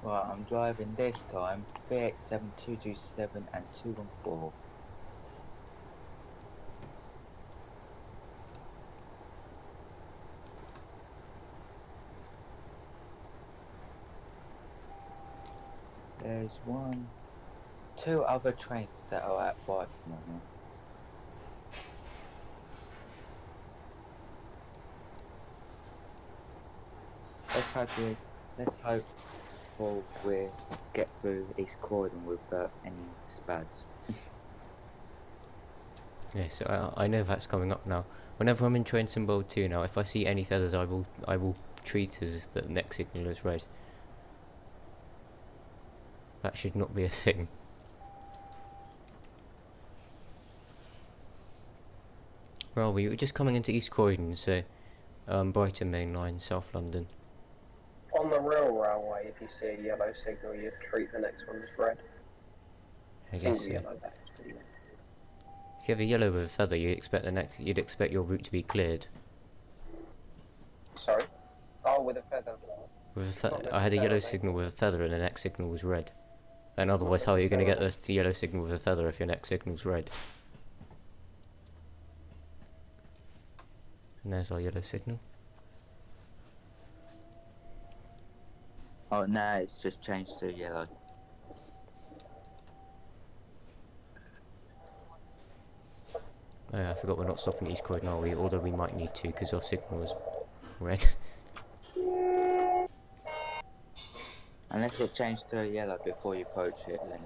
Right, I'm driving this time VX7227 and 214. There's two other trains that are at Brighton right now. Let's hope we get through East Croydon without any spads. Yeah, so I know that's coming up now. Whenever I'm in train symbol 2 now, if I see any feathers, I will treat as the next signal is red. That should not be a thing. Where are we? We're just coming into East Croydon, so Brighton main line, South London. On the rail railway, if you see a yellow signal, you treat the next one as red. I guess Single so. yellow, that is. If you have a yellow with a feather, you'd expect your route to be cleared. Sorry? Oh, with a feather. With a Not I had a yellow necessarily. signal with a feather, and the next signal was red. And otherwise, how are you going to get the yellow signal with a feather if your next signal's red? And there's our yellow signal. Oh, no, it's just changed to yellow. Oh yeah, I forgot we're not stopping East Croydon, are we? Although we might need to, because our signal is red. Unless it changed to yellow before you approach it, then...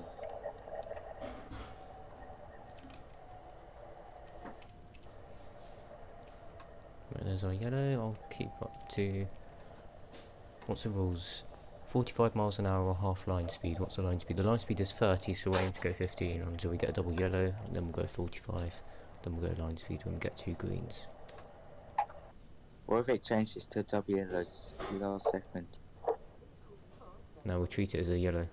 Right, there's our yellow. I'll keep up to... What's the rules? 45 miles an hour or half line speed. What's the line speed? The line speed is 30, so we'll aim to go 15 until we get a double yellow, and then we'll go 45. Then we'll go line speed when we get 2 greens. What if it changes to double yellow last second? Now we'll treat it as a yellow.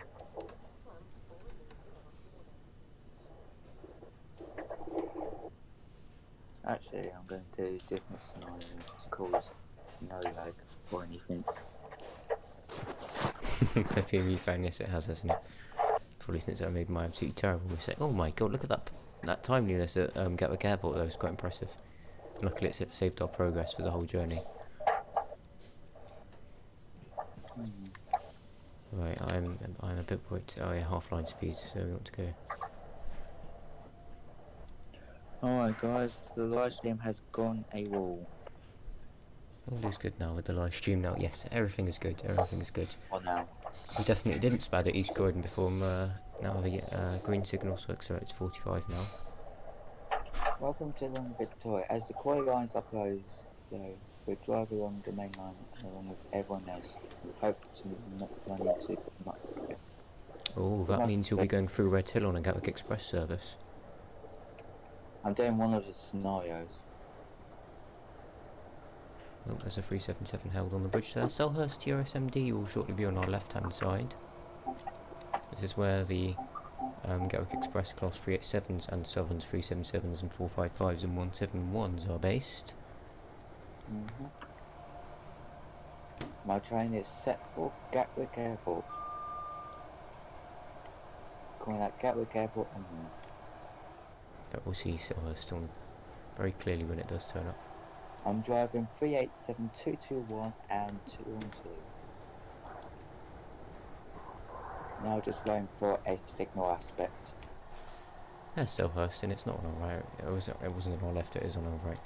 Actually, I'm going to do different scenarios. It's called no lag or anything. Pepe me fan, yes it has, hasn't it? Probably since I made my absolutely terrible mistake. Oh my god, look at that timeliness at Gatwick Airport, that was quite impressive. Luckily, it saved our progress for the whole journey. Right, I'm a bit worried. Oh yeah, half line speed, so we want to go. Alright guys, the live stream has gone AWOL. All is good now with the live stream now. Yes, everything is good. Everything is good. For now. We definitely didn't spad at East Croydon before. Now the green signal, so accelerates 45 now. Welcome to London Victoria. As the quarry lines are closed, we drive along the main line along with everyone else. We hope to not run into much. Oh, that means you'll be going through Red Hill on a Gatwick Express service. I'm doing one of the scenarios. Oh, there's a 377 held on the bridge there. Selhurst TRSMD will shortly be on our left-hand side. This is where the Gatwick Express Class 387s and Southerns 377s and 455s and 171s are based. My train is set for Gatwick Airport. Calling out Gatwick Airport and But we'll see Selhurst on very clearly when it does turn up. I'm driving 387, 221 and 212. Now just waiting for a signal aspect. There's Selhurst and it's not on our right. It wasn't on our left, it is on our right.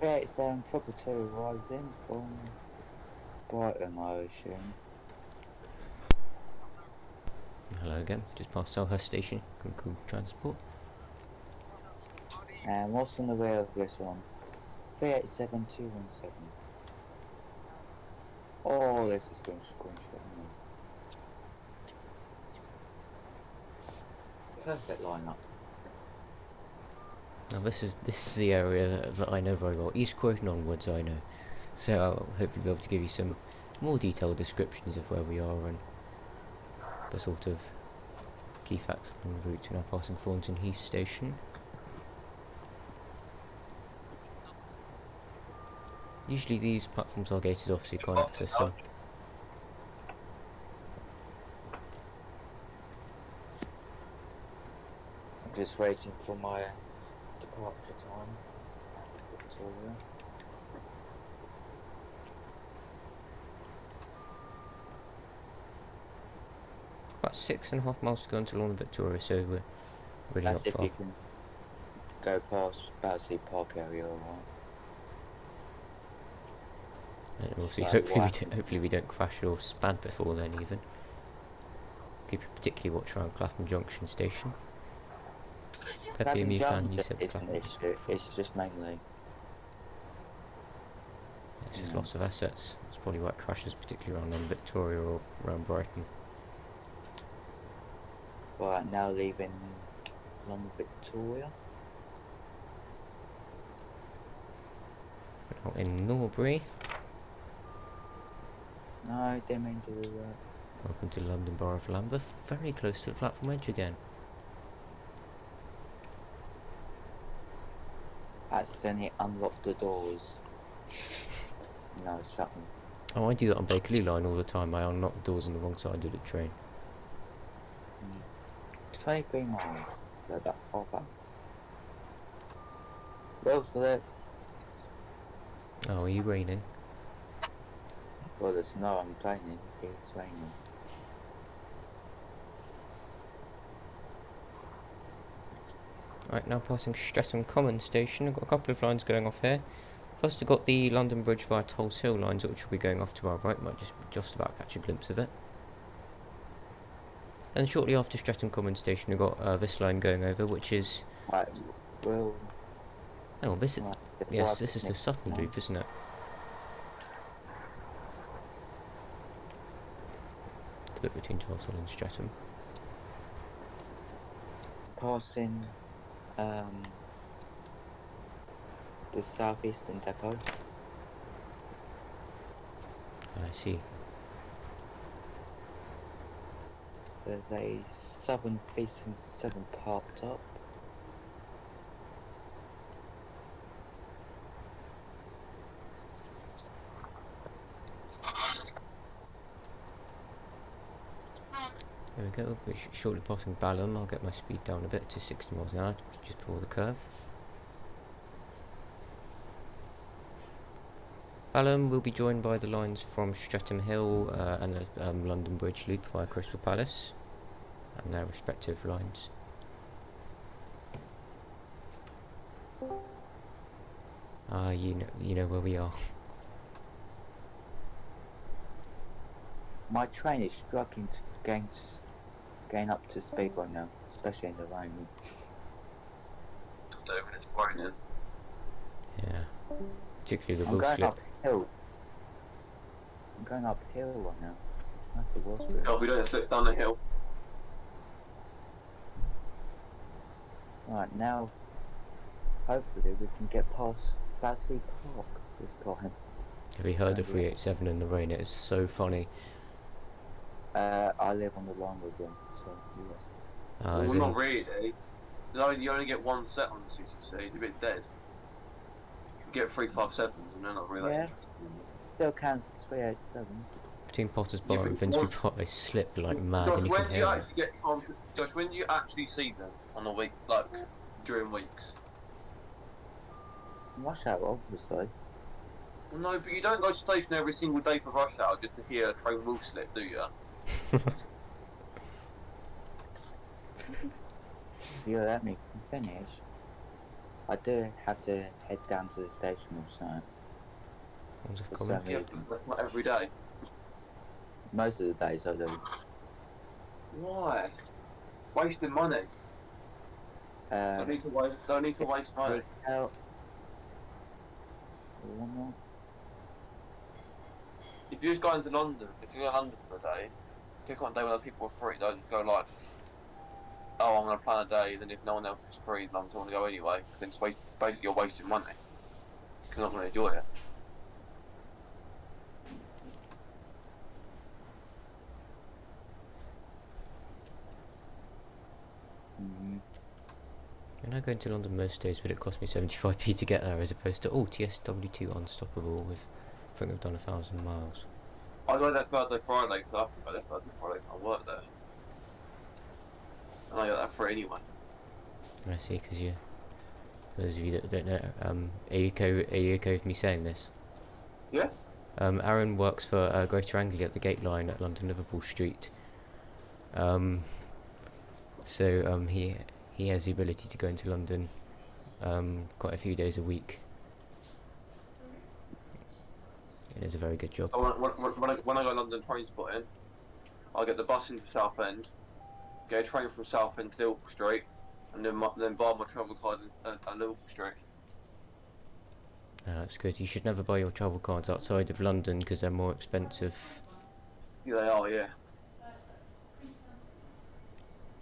387, 222 arrives in from Brighton, I assume. Hello again, just past Selhurst station, cool transport. And what's on the rear of this one? 387, 217. Oh, this is going to screenshot me. Perfect lineup. Now this is the area that I know very well. East Croydon onwards I know. So I'll hopefully be able to give you some more detailed descriptions of where we are and the sort of key facts along the route. We're now passing Thornton Heath station. Usually these platforms are gated off so you can't access them. I'm just waiting for my departure time. Victoria. About 6.5 miles to go until London Victoria, so we're really That's not if far. you can go past Battersea Park area, alright. And we'll see. So Hopefully we don't crash or spad before then even. Keep a particularly watch around Clapham Junction station. Peppy and fan, you said isn't Clapham. an issue, it's just mainly. It's just loss of assets. That's probably why it crashes, particularly around London Victoria or around Brighton. Right, now leaving London Victoria. We're now in Norbury. No, didn't mean to do that. Welcome to London Borough of Lambeth. Very close to the platform edge again. Accidentally unlocked the doors. No, shut them. Oh, I do that on Bakerloo line all the time. I unlock the doors on the wrong side of the train. 23 miles. So about half hour. Well, so that. Oh, are you raining? Well, the snow I'm playing in is raining. Right, now passing Streatham Common station. I've got a couple of lines going off here. First I've got the London Bridge via Tulse Hill lines, which will be going off to our right. Might just about catch a glimpse of it. And shortly after Streatham Common station we've got this line going over, which is... Right, well... Oh, this is... Right, Yes, this is the Sutton Loop, isn't it? The bit between Tulse Hill and Streatham. Passing the southeastern depot. I see. There's a southern facing 7 parked up. There we go, we're shortly passing Balham. I'll get my speed down a bit to 60 miles an hour, just before the curve. Balham will be joined by the lines from Streatham Hill and the London Bridge Loop via Crystal Palace and their respective lines. You know where we are. My train is struggling to gain up to speed right now, especially in the rain. It's raining. Yeah. Particularly the I'm Will going slip. uphill. I'm going uphill right now. That's the worst bit. No, we don't slip down the hill. Right, now, hopefully we can get past Battersea Park this time. Have you heard of 387 in the rain? It is so funny. I live on the line with them, so yes. Well, Is not it- really. You only get one set on the CCC. You're a bit dead. You get 357s and they're not really Yeah. that interesting. Still counts as 387. Between Potter's Yeah, Bar but and Finsbury what- Park, they slip like mad, Josh, and you when can do you hear it. actually get time to, Josh, when do you actually see them on a week, like during weeks? Rush hour, obviously. Well, no, but you don't go to station every single day for rush hour just to hear a train will slip, do you? If you let me finish, I do have to head down to the station or something. Ones of For common. some Yeah, reason. but that's not every day. Most of the days I do. Why? Wasting money. Don't need to waste money. Retail. One more. If you're just going to London, if you're going to London for a day, pick on a day when other people are free. Don't just go like, oh, I'm going to plan a day, then if no one else is free, then I'm going to go anyway. Because then it's basically you're wasting money. You're not going to enjoy it. Mm-hmm. When I go into London most days, but it cost me 75p to get there, as opposed to TSW2 Unstoppable with, I think I've done 1,000 miles. I go there Thursday, Friday, because I have to go there Thursday, Friday, I work there. And I get that free anyway. And I see, because you, for those of you that don't know, are you okay with me saying this? Yeah? Aaron works for Greater Anglia at the Gate Line at London Liverpool Street. So he has the ability to go into London quite a few days a week. It is a very good job. When I go London train spotting, I get the bus into Southend, get a train from Southend to Liverpool Street, and then buy my travel card at Liverpool Street. That's good. You should never buy your travel cards outside of London because they're more expensive. Yeah, they are, yeah.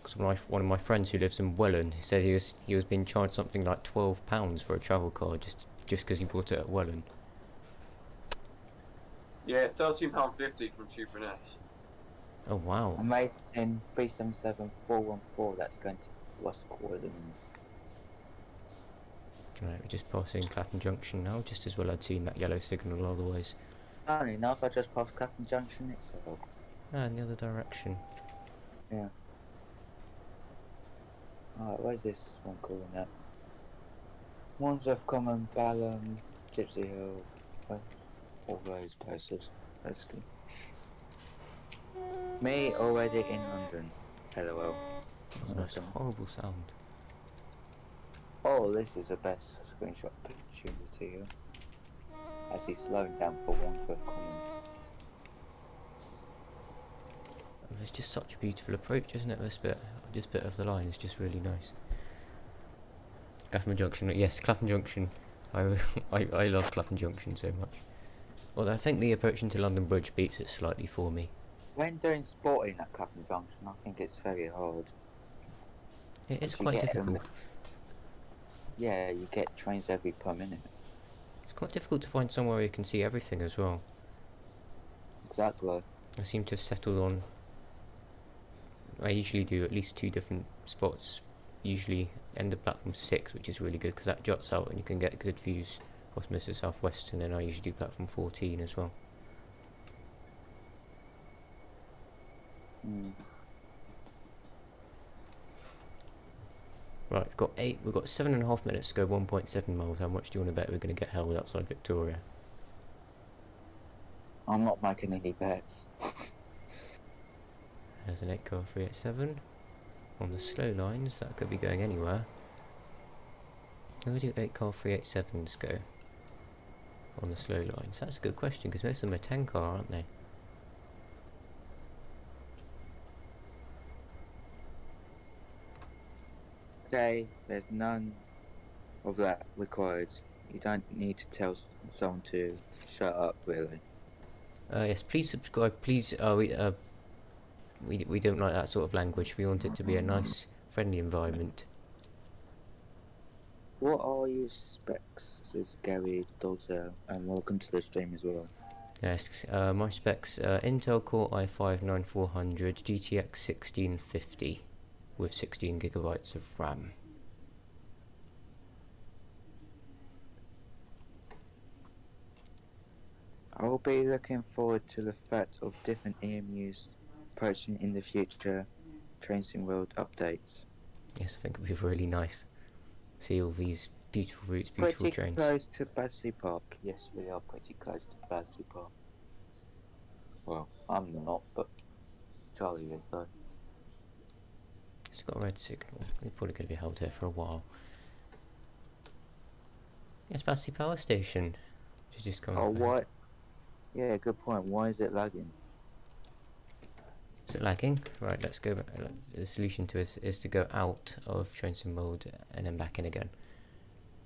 Because one of my friends who lives in Welland said he was being charged something like £12 for a travel card just because he bought it at Welland. Yeah, £13.50 from Cheaperness. Oh wow! I'm racing 377 414. That's going to West Croydon. Right, we're just passing Clapham Junction now. Just as well I'd seen that yellow signal otherwise. Funny enough, I just passed Clapham Junction itself. Ah, in the other direction. Yeah. Alright, where's this one calling at? Wandsworth Common, Balham, Gypsy Hill, all those places, basically. Me already in London. LOL. That's the most horrible sound. Oh, this is the best screenshot opportunity here. As he's slowing down for Wandsworth Common. It's just such a beautiful approach, isn't it? This bit of the line is just really nice. Clapham Junction, yes, Clapham Junction. I love Clapham Junction so much. Although I think the approach into London Bridge beats it slightly for me. When doing sporting at Clapham Junction, I think it's very hard. It's You quite get, difficult. Yeah, you get trains every per minute. It's quite difficult to find somewhere where you can see everything as well. Exactly. I seem to have settled on. I usually do at least 2 different spots. Usually end of platform 6, which is really good because that juts out and you can get good views across most of South West. And then I usually do platform 14 as well. Mm. Right, we've got 7.5 minutes to go. 1.7 miles. How much do you want to bet we're going to get held outside Victoria? I'm not making any bets. There's an 8 car 387 on the slow lines. That could be going anywhere. Where do 8 car 387s go on the slow lines? That's a good question, because most of them are 10 car, aren't they? Okay, there's none of that required. You don't need to tell someone to shut up, really. Yes, please subscribe. Please, we don't like that sort of language. We want it to be a nice, friendly environment. What are your specs, says Gary Dozer, and welcome to the stream as well. Yes, my specs: Intel Core i5-9400, GTX 1650, with 16 gigabytes of RAM. I'll be looking forward to the fact of different EMUs approaching in the future Train World updates. Yes, I think it'll be really nice. See all these beautiful routes, beautiful Pretty trains. close to Battersea Park. Yes, we are pretty close to Battersea Park. Well, I'm not, but Charlie is though. It's got a red signal. We're probably going to be held here for a while. Yes, Battersea Power Station. Which is just coming. Oh, what? Yeah, good point. Why is it lagging? Is it lagging? Right, let's go back. The solution to this is to go out of train sim mode and then back in again.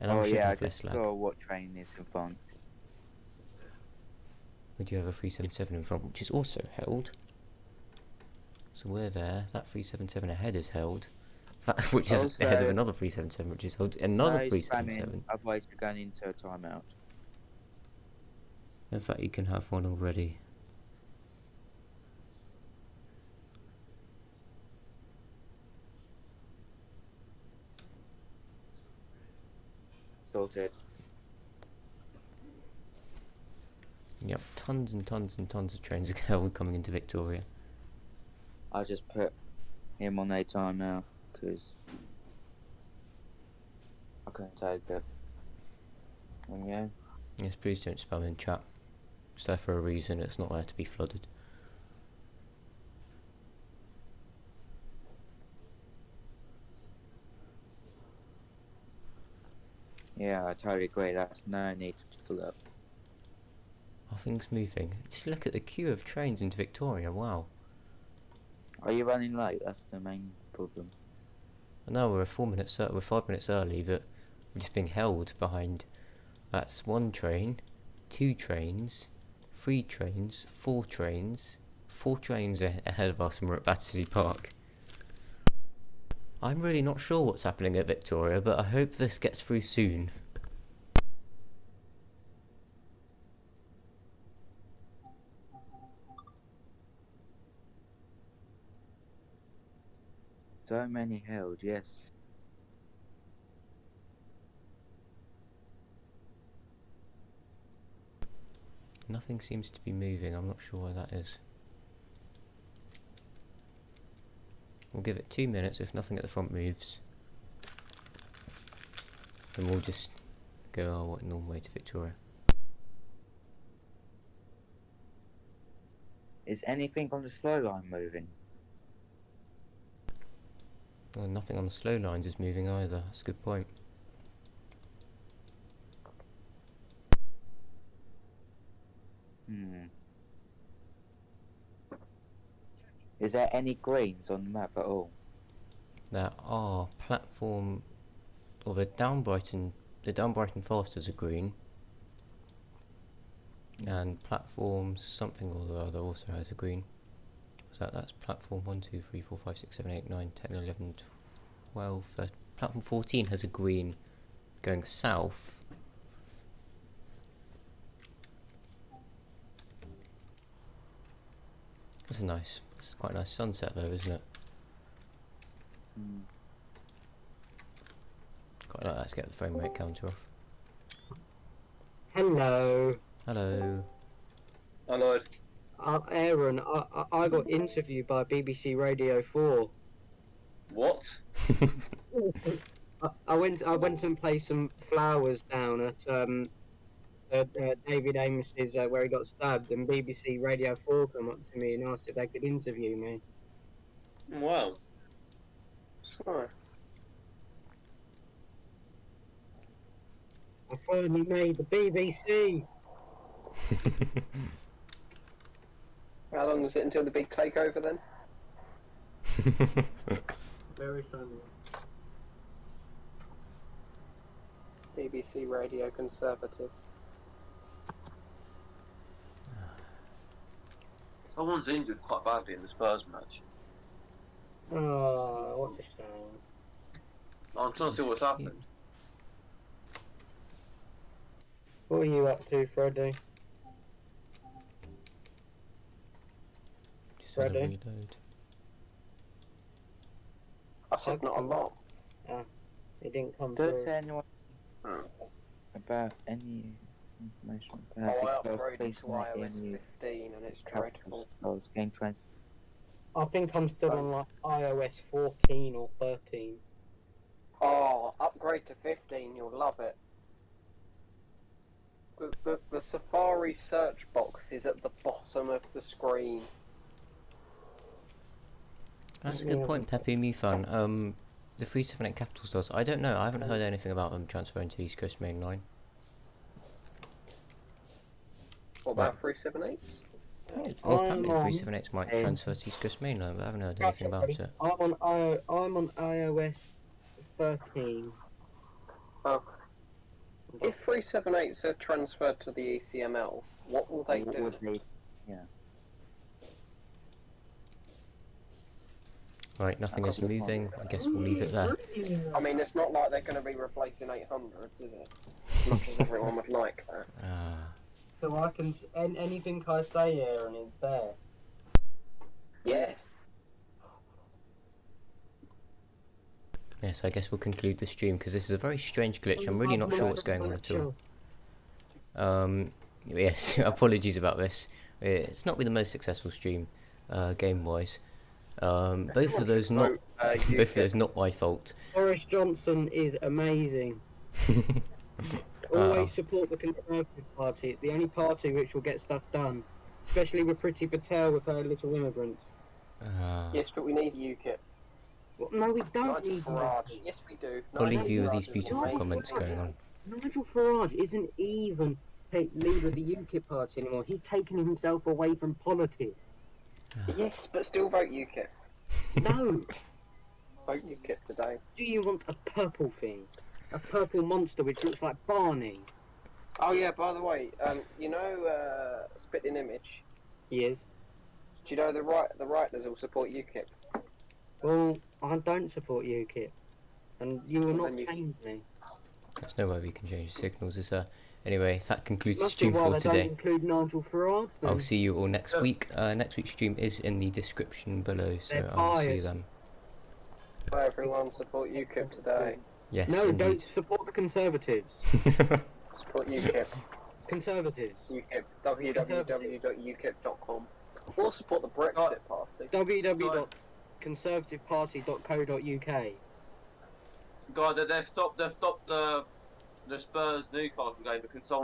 And Oh should yeah, I have just less lag. saw what train is in front. We do have a 377 in front, which is also held. So we're there. That 377 ahead is held. Which is Also, ahead of another 377, which is held. Another No 377. spamming, otherwise you're going into a timeout. In fact, you can have one already. Sorted. Yep, tons and tons and tons of trains are held coming into Victoria. I just put him on a timeout because I couldn't take it. And yeah, Yes, please don't spam in chat. It's there for a reason, it's not there to be flooded. yeah, I totally agree. That's no need to fill up. Are things moving? Just look at the queue of trains into Victoria, wow. Are you running late? That's the main problem. I know we're 5 minutes early, but we're just being held behind. That's 1 train, 2 trains, 3 trains, 4 trains, 4 trains ahead of us, and we're at Battersea Park. I'm really not sure what's happening at Victoria, but I hope this gets through soon. So many held, yes. Nothing seems to be moving, I'm not sure why that is. We'll give it 2 minutes. If nothing at the front moves, then we'll just go our normal way to Victoria. Is anything on the slow line moving? Well, nothing on the slow lines is moving either. That's a good point. Is there any greens on the map at all? There are platform, or the down Brighton Fasters are green, and platform something or the other also has a green. So that's platform 1, 2, 3, 4, 5, 6, 7, 8, 9, 10, 11, 12, 13. Platform 14 has a green going south. It's quite a nice sunset though, isn't it? Quite like that to get the frame rate counter off. Hello. Hello. Hello. Aaron, I got interviewed by BBC Radio 4. What? I went and played some flowers down at David Amos's where he got stabbed, and BBC Radio 4 come up to me and asked if they could interview me. Wow. So, I finally made the BBC. how long was it until the big takeover then? Very funny. BBC Radio Conservative. Someone's injured quite badly in the Spurs match. Oh, what a shame. I'm trying to see what's happened. What are you up to, Freddie? Just had a Ready? reload. I said not a lot. It didn't come Does through. anyone about any information Oh, about I the girls upgraded to facing iOS any 15 and it's capital dreadful. spells getting trans? I think I'm still on like iOS 14 or 13. Oh, upgrade to 15, you'll love it. The Safari search box is at the bottom of the screen. That's a good point, Peppy Mufan. The 378 Capital Stars. I don't know. I haven't heard anything about them transferring to East Coast Main Line. What about 378s? Well, apparently 378s might transfer to East Coast Main Line, but I haven't heard anything about it. I'm on iOS 13. Oh. If 378s are transferred to the ECML, what will they What do? would they? Yeah. Right, nothing is moving. I guess we'll leave it there. I mean, it's not like they're going to be replacing 800s, is it? As much as everyone would like that. So I can anything I say, Aaron, is there. Yes. Yes, I guess we'll conclude the stream because this is a very strange glitch. I'm really not sure what's going on at all. Yes, apologies about this. It's not been the most successful stream, game-wise. Both of those not my fault. Boris Johnson is amazing. Always support the Conservative Party. It's the only party which will get stuff done, especially with Priti Patel with her little immigrants. Yes, but we need UKIP. Well, no, we don't Nigel need Farage. UKIP. Yes, we do. I'll leave you with Farage these is beautiful amazing. comments going on. Nigel Farage isn't even leader of the UKIP party anymore. He's taken himself away from politics. Yes, but still vote UKIP. No. Vote UKIP today. Do you want a purple thing? A purple monster which looks like Barney? Oh yeah, by the way, you know Spitting Image? Yes. Do you know the writers all support UKIP? Well, I don't support UKIP. And you will Well, not then you- change me. There's no way we can change the signals, is there? Anyway, that concludes the Must be stream why for they don't today. include Nigel Farage then. I'll see you all next week. Next week's stream is in the description below, so They're I'll see you biased. then. Bye everyone, support UKIP today. Yes, No, don't indeed. support the Conservatives. Support UKIP. Conservatives. UKIP. www.ukip.com. Or support the Brexit Party. www.conservativeparty.co.uk. God, they've stopped the Spurs Newcastle game because someone